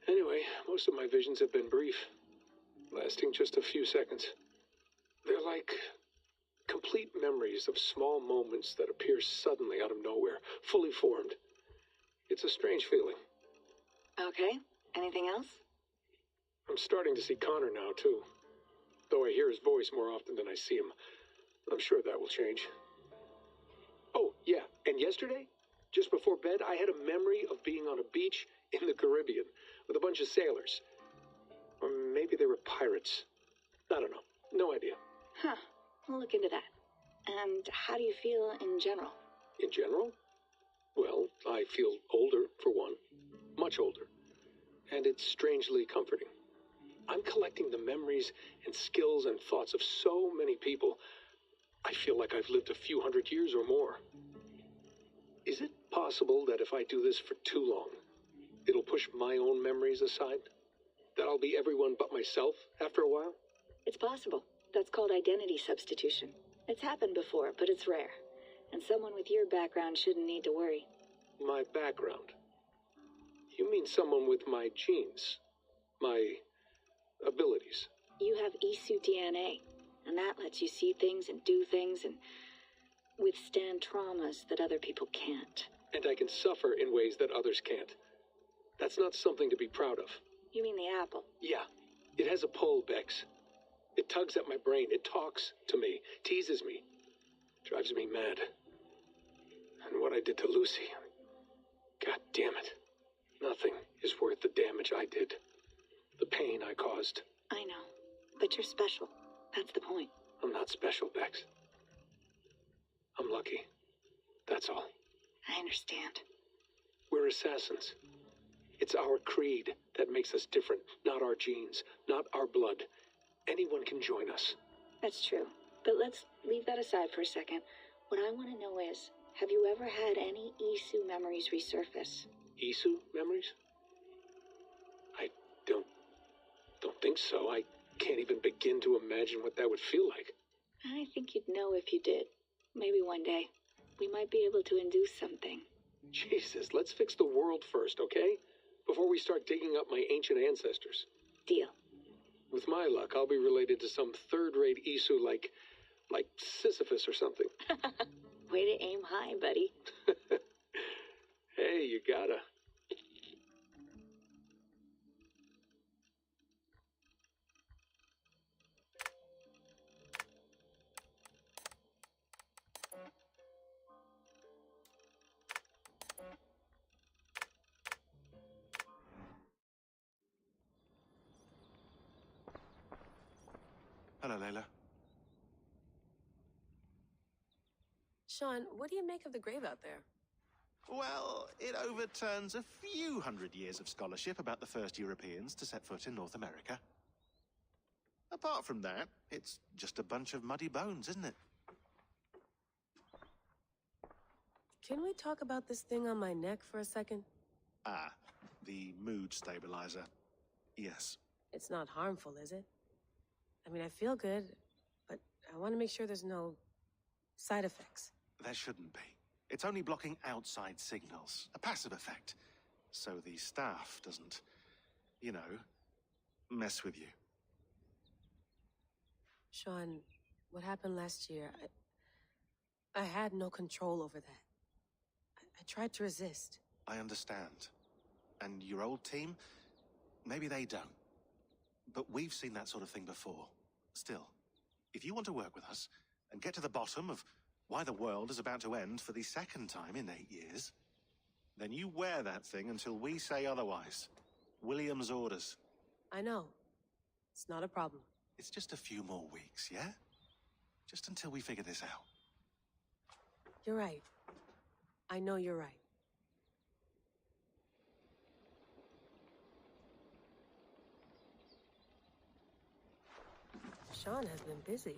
Anyway, most of my visions have been brief, lasting just a few seconds. They're like complete memories of small moments that appear suddenly out of nowhere, fully formed. It's a strange feeling. Okay, anything else? I'm starting to see Connor now, too. Though I hear his voice more often than I see him. I'm sure that will change. Oh, yeah, and yesterday, just before bed, I had a memory of being on a beach in the Caribbean with a bunch of sailors. Or maybe they were pirates. I don't know. No idea. Huh, we'll look into that. And how do you feel in general? In general? Well, I feel older, for one. Much older. And it's strangely comforting. I'm collecting the memories and skills and thoughts of so many people. I feel like I've lived a few hundred years or more. Is it possible that if I do this for too long, it'll push my own memories aside? That I'll be everyone but myself after a while? It's possible. That's called identity substitution. It's happened before, but it's rare. And someone with your background shouldn't need to worry. My background? You mean someone with my genes? My abilities? You have Isu DNA, and that lets you see things and do things and withstand traumas that other people can't. And I can suffer in ways that others can't. That's not something to be proud of. You mean the apple? Yeah. It has a pull, Bex. It tugs at my brain. It talks to me. Teases me. Drives me mad. And what I did to Lucy... God damn it. Nothing is worth the damage I did. The pain I caused. I know. But you're special. That's the point. I'm not special, Bex. I'm lucky. That's all. I understand. We're assassins. It's our creed that makes us different, not our genes, not our blood. Anyone can join us. That's true. But let's leave that aside for a second. What I want to know is, have you ever had any Isu memories resurface? Isu memories? I don't think so. I can't even begin to imagine what that would feel like. I think you'd know if you did. Maybe one day. We might be able to induce something. Jesus, let's fix the world first, okay? Before we start digging up my ancient ancestors. Deal. With my luck, I'll be related to some third-rate Isu like Sisyphus or something. Way to aim high, buddy. Hey, you gotta. Hello, Layla. Sean, what do you make of the grave out there? Well, it overturns a few hundred years of scholarship about the first Europeans to set foot in North America. Apart from that, it's just a bunch of muddy bones, isn't it? Can we talk about this thing on my neck for a second? Ah, the mood stabilizer. Yes. It's not harmful, is it? I mean, I feel good, but I want to make sure there's no side effects. There shouldn't be. It's only blocking outside signals, a passive effect. So the staff doesn't, you know, mess with you. Sean, what happened last year, I had no control over that. I tried to resist. I understand. And your old team, maybe they don't. But we've seen that sort of thing before. Still, if you want to work with us and get to the bottom of why the world is about to end for the second time in 8 years, then you wear that thing until we say otherwise. William's orders. I know. It's not a problem. It's just a few more weeks, yeah? Just until we figure this out. You're right. I know you're right. Sean has been busy.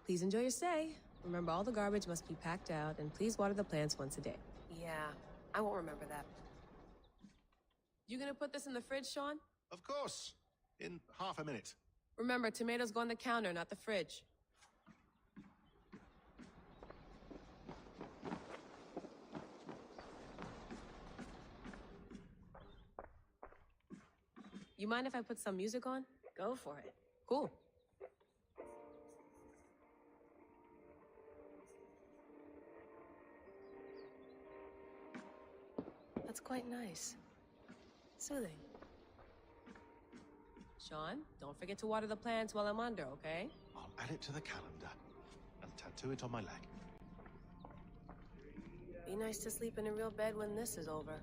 Please enjoy your stay. Remember, all the garbage must be packed out, and please water the plants once a day. Yeah, I won't remember that. You gonna put this in the fridge, Sean? Of course. In half a minute. Remember, tomatoes go on the counter, not the fridge. You mind if I put some music on? Go for it. Cool. That's quite nice. Soothing. Sean, don't forget to water the plants while I'm under, okay? I'll add it to the calendar and tattoo it on my leg. Be nice to sleep in a real bed when this is over.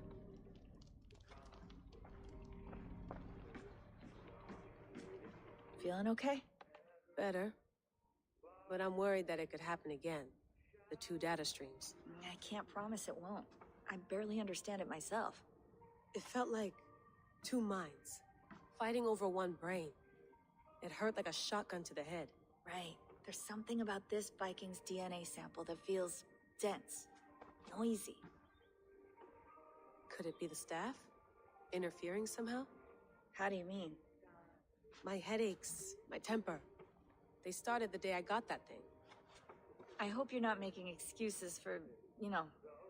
Feeling okay? Better. But I'm worried that it could happen again. The 2 data streams. I can't promise it won't. I barely understand it myself. It felt like 2 minds, fighting over 1 brain. It hurt like a shotgun to the head. Right. There's something about this Viking's DNA sample that feels dense, noisy. Could it be the staff? Interfering somehow? How do you mean? My headaches, my temper. They started the day I got that thing. I hope you're not making excuses for, you know,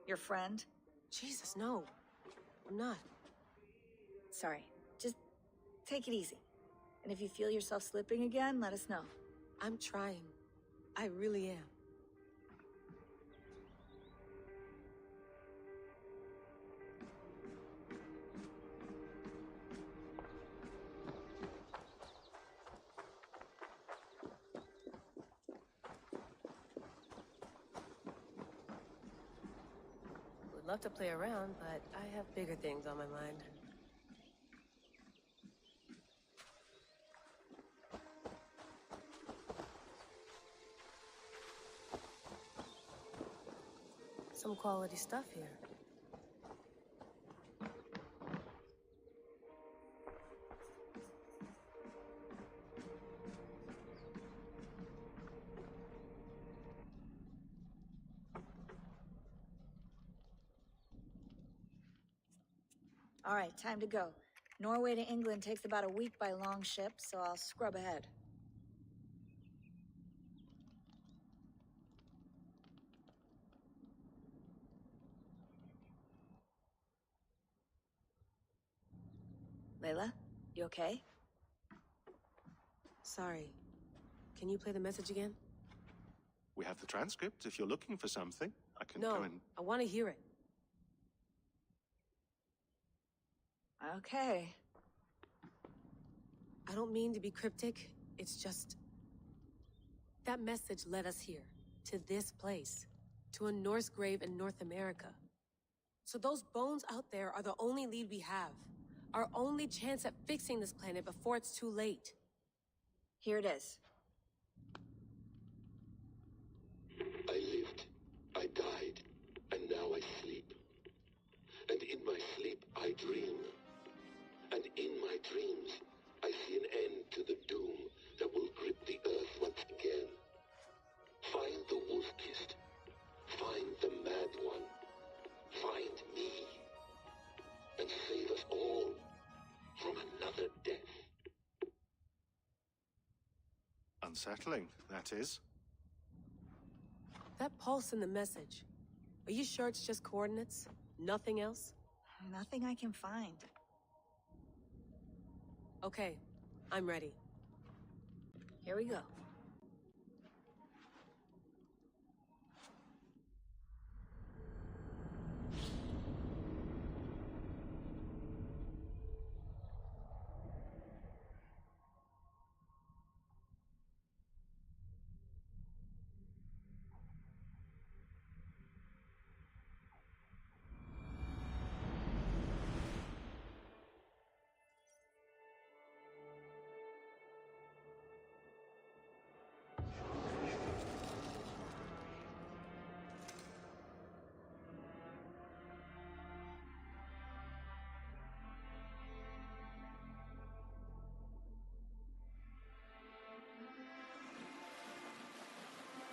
your friend. Jesus, no. I'm not. Sorry. Just take it easy. And if you feel yourself slipping again, let us know. I'm trying. I really am. Would love to play around, but I have bigger things on my mind. Some quality stuff here. All right, time to go. Norway to England takes about a week by long ship, so I'll scrub ahead. Layla, you okay? Sorry. Can you play the message again? We have the transcript. If you're looking for something, I can No, go and... I want to hear it. Okay. I don't mean to be cryptic. It's just... that message led us here. To this place. To a Norse grave in North America. So those bones out there are the only lead we have. Our only chance at fixing this planet before it's too late. Here it is. I lived, I died, and now I sleep. And in my sleep I dream. And in my dreams I see an Unsettling, that is. That pulse in the message. Are you sure it's just coordinates? Nothing else? Nothing I can find. Okay, I'm ready. Here we go.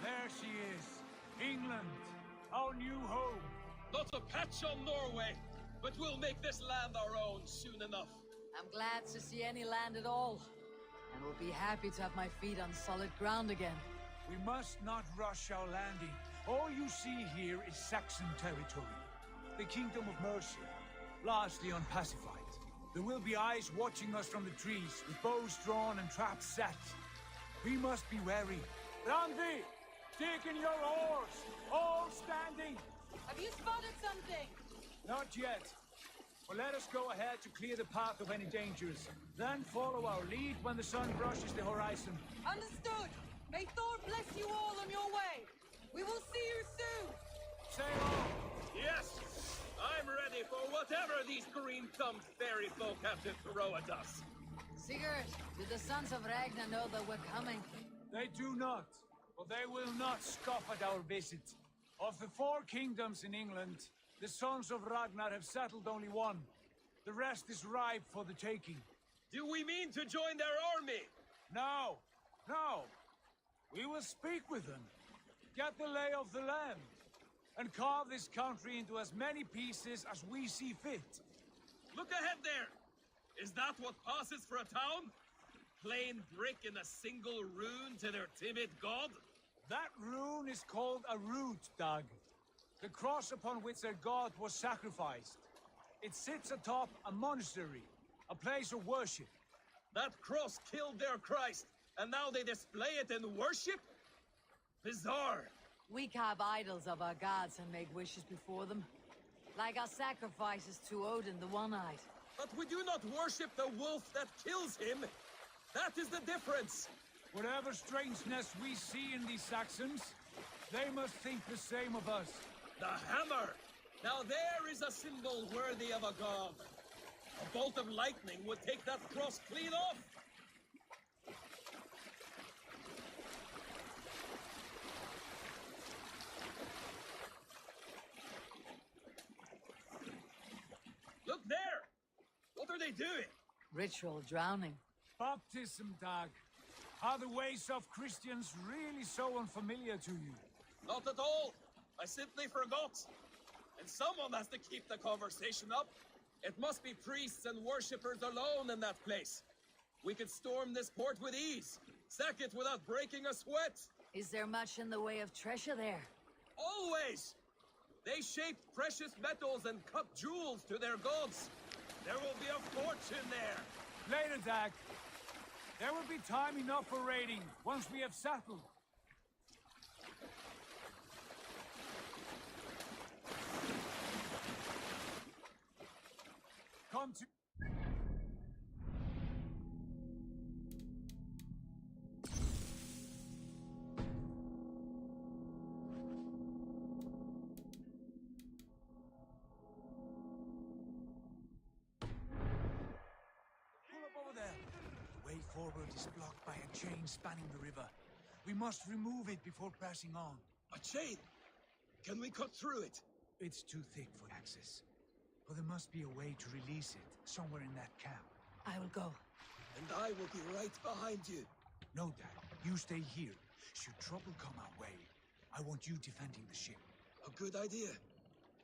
There she is. England, our new home. Not a patch on Norway, but we'll make this land our own soon enough. I'm glad to see any land at all. And will be happy to have my feet on solid ground again. We must not rush our landing. All you see here is Saxon territory. The Kingdom of Mercia, largely unpacified. There will be eyes watching us from the trees, with bows drawn and traps set. We must be wary. Randvi, dig in your oars, all standing. Have you spotted something? Not yet. But let us go ahead to clear the path of any dangers. Then follow our lead when the sun brushes the horizon. Understood. May Thor bless you all on your way. We will see you soon. Sail on. Yes, I'm ready for whatever these green-thumbed fairy folk have to throw at us. Sigurd, do the sons of Ragnar know that we're coming? They do not, but they will not scoff at our visit. Of the 4 kingdoms in England, the sons of Ragnar have settled only one. The rest is ripe for the taking. Do we mean to join their army? No, no. We will speak with them, get the lay of the land, and carve this country into as many pieces as we see fit. Look ahead there! Is that what passes for a town? Plain brick in a single rune to their timid god? That rune is called a root, Dag. The cross upon which their god was sacrificed. It sits atop a monastery, a place of worship. That cross killed their Christ, and now they display it in worship? Bizarre. We carve idols of our gods and make wishes before them. Like our sacrifices to Odin the One-Eyed. But we do not worship the wolf that kills him. That is the difference. Whatever strangeness we see in these Saxons, they must think the same of us. The hammer! Now there is a symbol worthy of a god. A bolt of lightning would take that cross clean off. Look there! What are they doing? Ritual drowning. Baptism, Dag. Are the ways of Christians really so unfamiliar to you? Not at all. I simply forgot. And someone has to keep the conversation up. It must be priests and worshippers alone in that place. We could storm this port with ease. Sack it without breaking a sweat. Is there much in the way of treasure there? Always! They shaped precious metals and cut jewels to their gods. There will be a fortune there. Later, Dag. There will be time enough for raiding, once we have settled. Come to... Forward is blocked by a chain spanning the river. We must remove it before pressing on. A chain? Can we cut through it? It's too thick for access. But there must be a way to release it, somewhere in that camp. I will go. And I will be right behind you. No, Dad. You stay here. Should trouble come our way, I want you defending the ship. A good idea.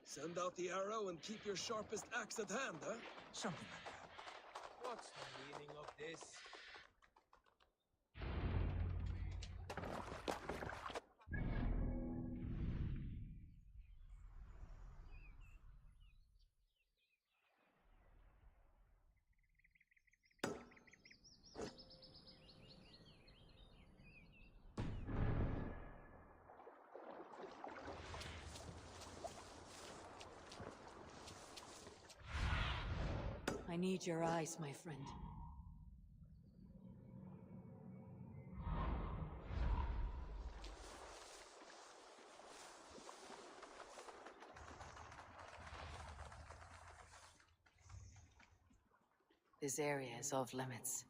Send out the arrow and keep your sharpest axe at hand, huh? Something like that. What's the meaning of this? need your eyes, my friend. This area is off limits.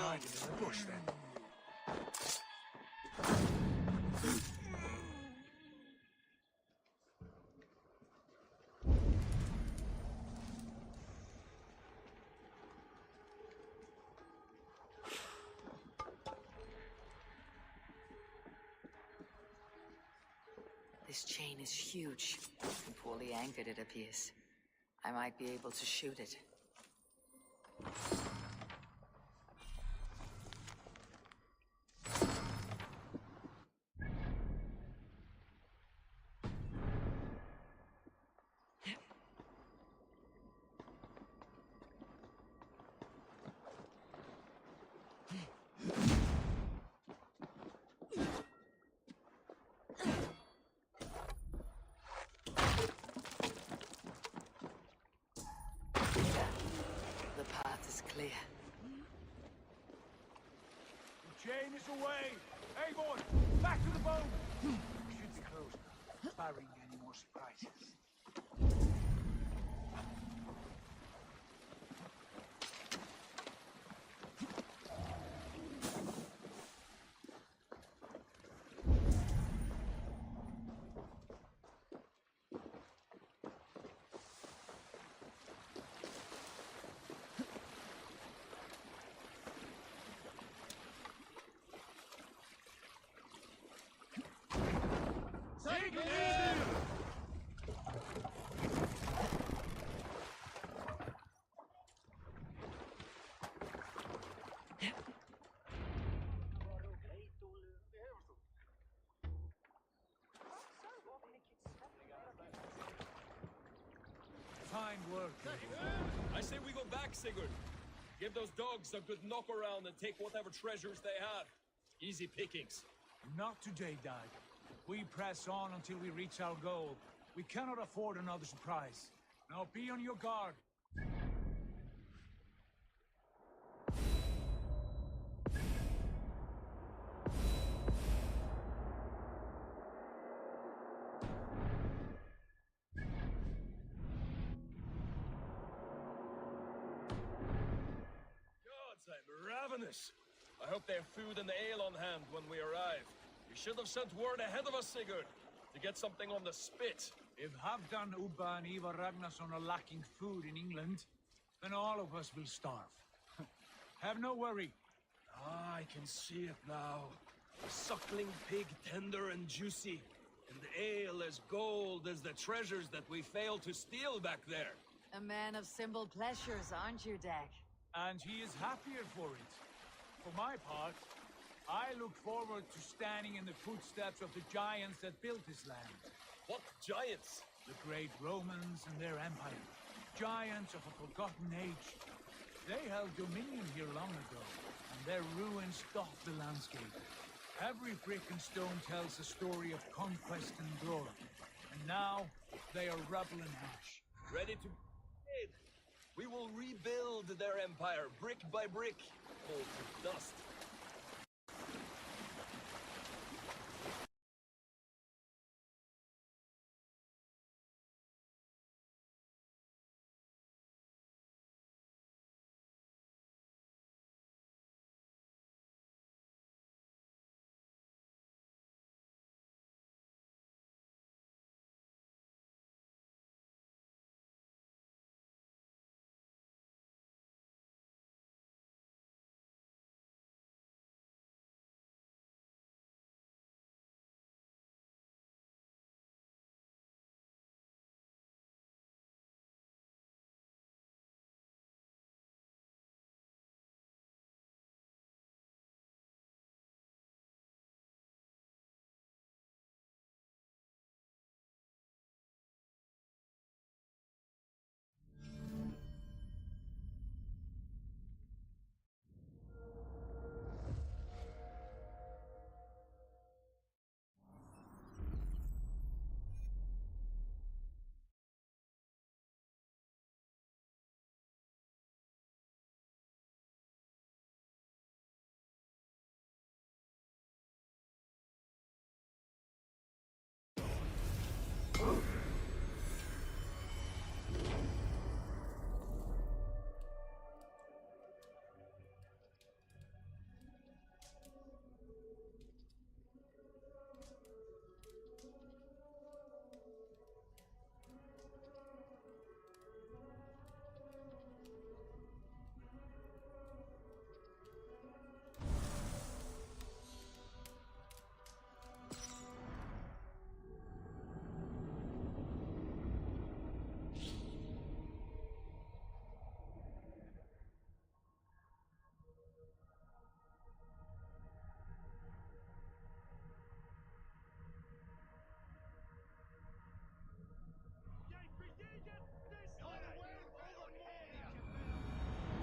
Hide in the bush, then. This chain is huge and poorly anchored, it appears. I might be able to shoot it. Clear. The chain is away! Avon, back to the boat! We should be close now, barring any more surprises. Fine work. I say we go back, Sigurd. Give those dogs a good knock around and take whatever treasures they have. Easy pickings. Not today, Dag. We press on until we reach our goal. We cannot afford another surprise. Now be on your guard. Gods, I'm ravenous. I hope they have food and ale on hand when we arrive. You should have sent word ahead of us, Sigurd, to get something on the spit. If Halfdan, Ubba, and Ivar Ragnarsson are lacking food in England, then all of us will starve. Have no worry. Ah, I can see it now. The suckling pig tender and juicy, and the ale as gold as the treasures that we failed to steal back there. A man of simple pleasures, aren't you, Dag? And he is happier for it. For my part, I look forward to standing in the footsteps of the giants that built this land. What giants? The great Romans and their empire. Giants of a forgotten age. They held dominion here long ago, and their ruins dot the landscape. Every brick and stone tells a story of conquest and glory. And now, they are rubble and ash. Ready to... We will rebuild their empire, brick by brick, cold to dust.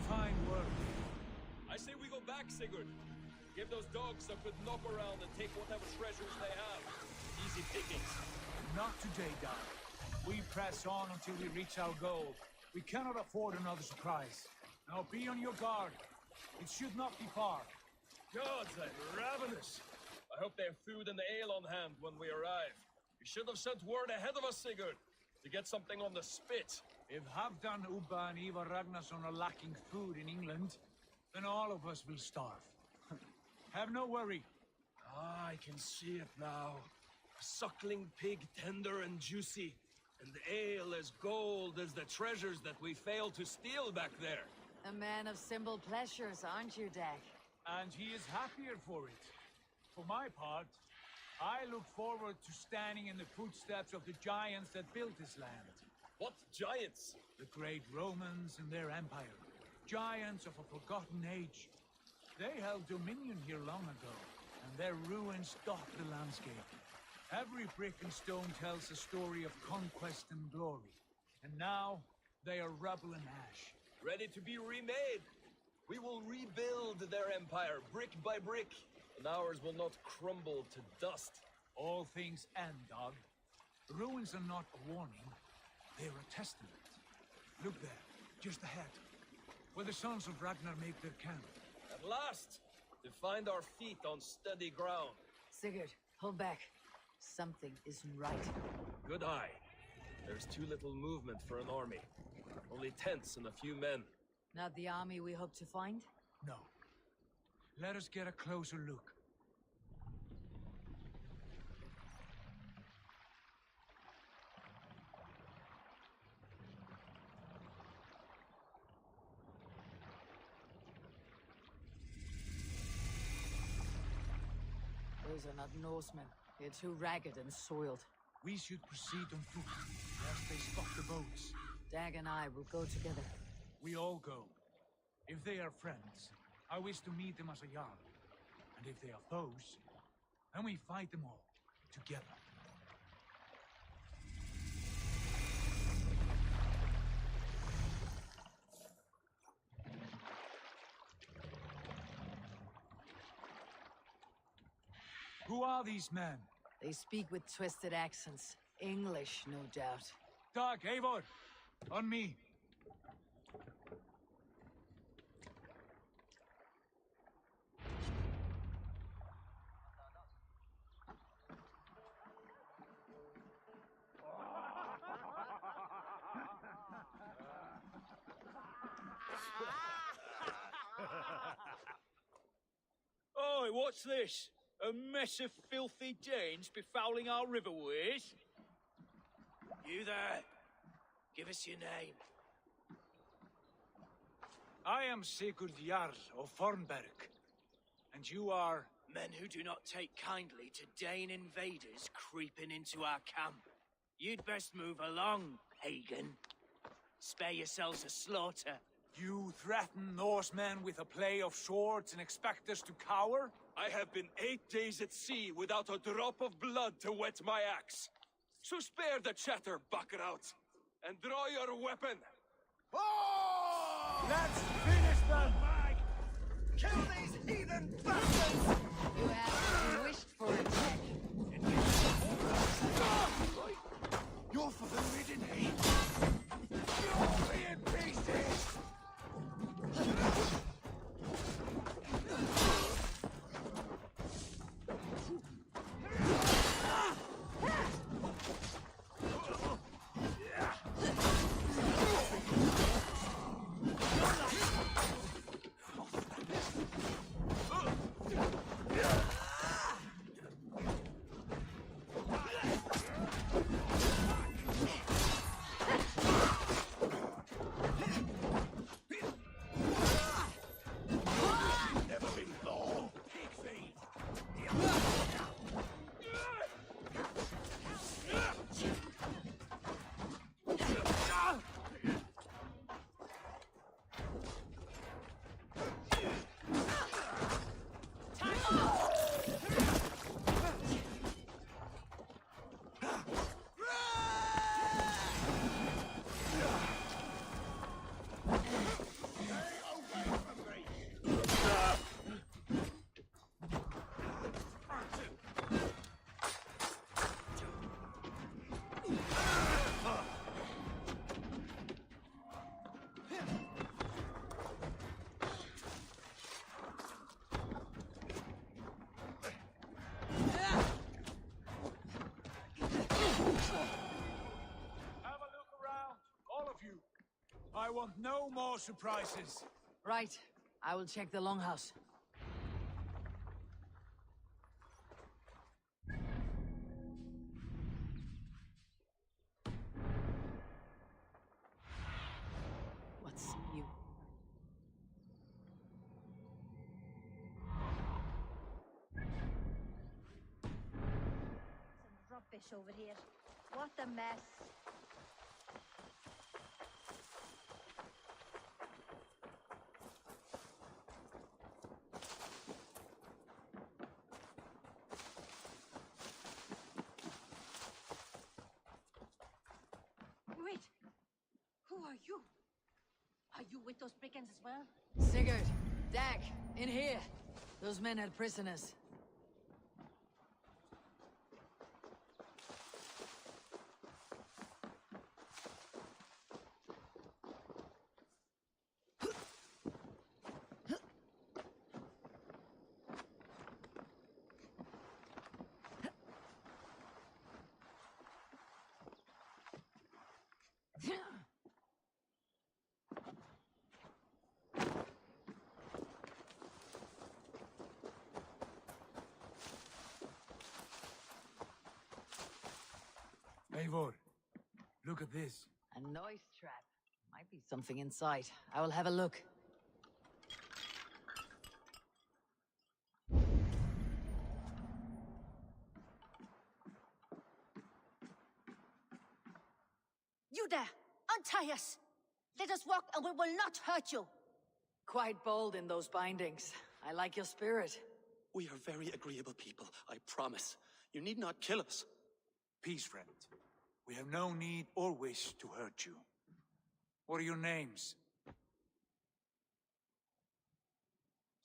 Fine work. I say we go back, Sigurd. Give those dogs a good knock around and take whatever treasures they have. Easy pickings. Not today, Doc. We press on until we reach our goal. We cannot afford another surprise. Now be on your guard. It should not be far. Gods, I'm ravenous. I hope they have food and ale on hand when we arrive. We should have sent word ahead of us, Sigurd, to get something on the spit. If Halfdan, Ubba, and Ivar Ragnarsson are lacking food in England, then all of us will starve. Have no worry. Ah, I can see it now. A suckling pig, tender and juicy, and ale as gold as the treasures that we failed to steal back there. A man of simple pleasures, aren't you, Dag? And he is happier for it. For my part, I look forward to standing in the footsteps of the giants that built this land. What giants? The great Romans and their empire. Giants of a forgotten age. They held dominion here long ago, and their ruins dot the landscape. Every brick and stone tells a story of conquest and glory. And now, they are rubble and ash. Ready to be remade. We will rebuild their empire, brick by brick, and ours will not crumble to dust. All things end, Dog. The ruins are not a warning. They're a testament. Look there, just ahead, where the sons of Ragnar make their camp. At last, to find our feet on steady ground. Sigurd, hold back. Something isn't right. Good eye. There's too little movement for an army. Only tents and a few men. Not the army we hope to find? No. Let us get a closer look. Those are not Norsemen. They're too ragged and soiled. We should proceed on foot, lest they spot the boats. Dag and I will go together. We all go. If they are friends, I wish to meet them as a Jarl. And if they are foes, then we fight them all, together. Who are these men? They speak with twisted accents. English, no doubt. Doug, Eivor, on me. Oi, what's this? A mess of filthy Danes befouling our riverways? You there. Give us your name. I am Sigurd Jarl of Fornberg. And you are... Men who do not take kindly to Dane invaders creeping into our camp. You'd best move along, pagan. Spare yourselves a slaughter. You threaten Norsemen with a play of swords and expect us to cower? I have been 8 days at sea without a drop of blood to wet my axe. So spare the chatter, Buckerot, and draw your weapon. Oh! Let's finish them! Kill these heathen bastards! You have wished for attack. You're for the ridden heat! You'll be in pieces! I want no more surprises. Right. I will check the longhouse. What's new? Some rubbish over here. What a mess. Wait! Who are you? Are you with those brigands as well? Sigurd! Dag! In here! Those men had prisoners. Eivor, look at this. A noise trap. Might be something inside. I will have a look. You there! Untie us! Let us walk and we will not hurt you! Quite bold in those bindings. I like your spirit. We are very agreeable people, I promise. You need not kill us. Peace, friend. We have no need or wish to hurt you. What are your names?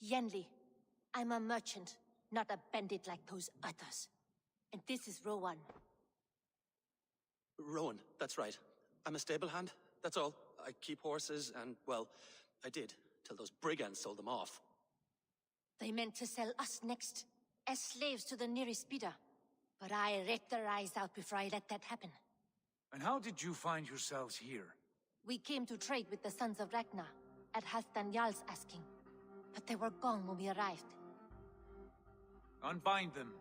Yenli. I'm a merchant. not a bandit like those others. And this is Rowan. Rowan, that's right. I'm a stable hand, that's all. I keep horses and, well, I did, till those brigands sold them off. They meant to sell us next, as slaves to the nearest bidder. But I ripped their eyes out before I let that happen. And how did you find yourselves here? We came to trade with the Sons of Ragnar, at Halfdan Jarl's asking. But they were gone when we arrived. Unbind them.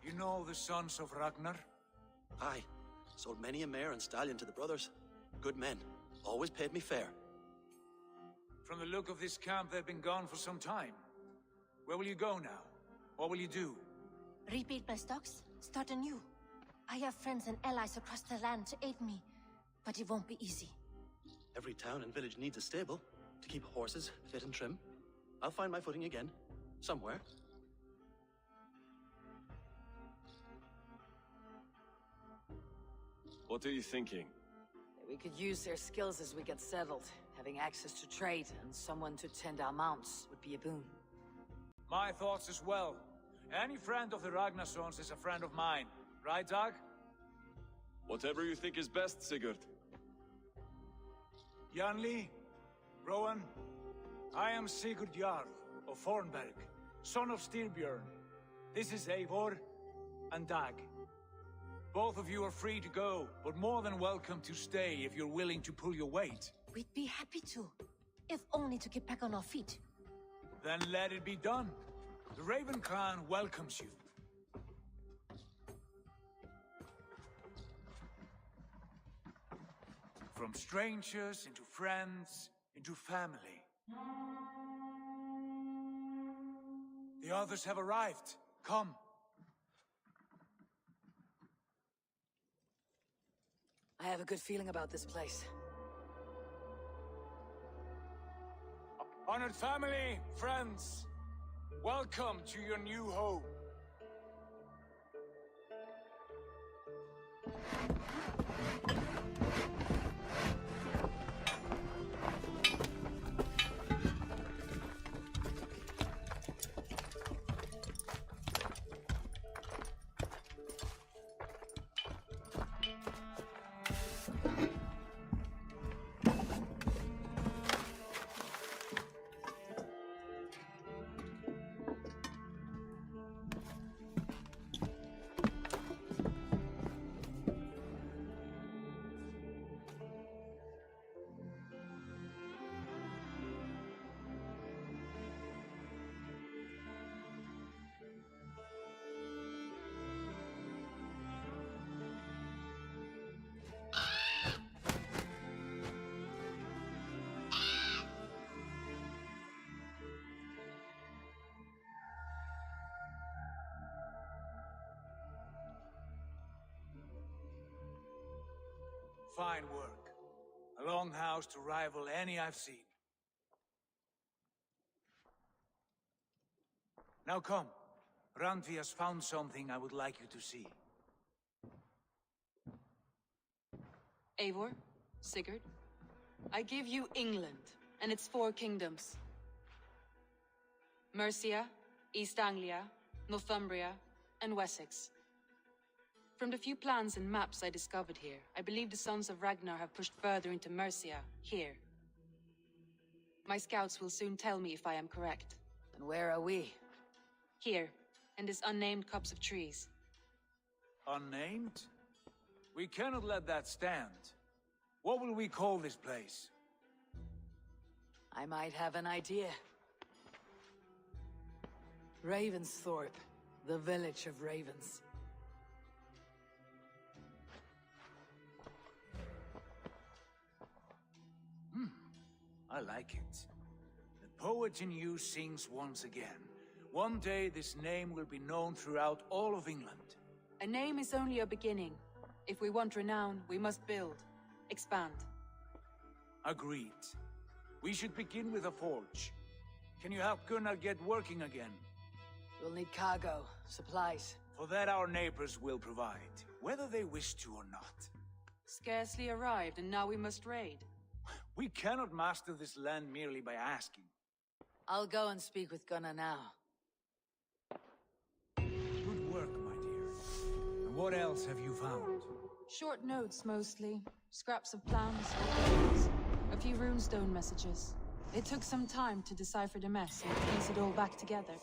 You know the Sons of Ragnar? Aye. Sold many a mare and stallion to the brothers. Good men. Always paid me fair. From the look of this camp, they've been gone for some time. Where will you go now? What will you do? Rebuild my stocks, start anew. I have friends and allies across the land to aid me, but it won't be easy. Every town and village needs a stable to keep horses fit and trim. I'll find my footing again, somewhere. What are you thinking? We could use their skills as we get settled. Having access to trade and someone to tend our mounts would be a boon. My thoughts as well. Any friend of the Ragnarsons is a friend of mine. Right, Dag? Whatever you think is best, Sigurd. Janli, Rowan, I am Sigurd Jarl of Fornberg, son of Styrbjörn. This is Eivor and Dag. Both of you are free to go, but more than welcome to stay if you're willing to pull your weight. We'd be happy to, if only to get back on our feet. Then let it be done. The Raven Clan welcomes you. From strangers into friends, into family. The others have arrived. Come. I have a good feeling about this place. Honored family, friends, welcome to your new home. Fine work. A longhouse to rival any I've seen. Now come. Randvi has found something I would like you to see. Eivor, Sigurd, I give you England and its 4 kingdoms. Mercia, East Anglia, Northumbria, and Wessex. From the few plans and maps I discovered here, I believe the Sons of Ragnar have pushed further into Mercia, here. My scouts will soon tell me if I am correct. And where are we? Here, in this unnamed copse of trees. Unnamed? We cannot let that stand. What will we call this place? I might have an idea. Ravensthorpe, the village of ravens. I like it. The poet in you sings once again. One day this name will be known throughout all of England. A name is only a beginning. If we want renown, we must build, expand. Agreed. We should begin with a forge. Can you help Gunnar get working again? We'll need cargo, supplies. For that our neighbors will provide, whether they wish to or not. Scarcely arrived, and now we must raid. We cannot master this land merely by asking. I'll go and speak with Gunnar now. Good work, my dear. And what else have you found? Short notes, mostly. Scraps of plans, photos, a few runestone messages. It took some time to decipher the mess and piece it all back together.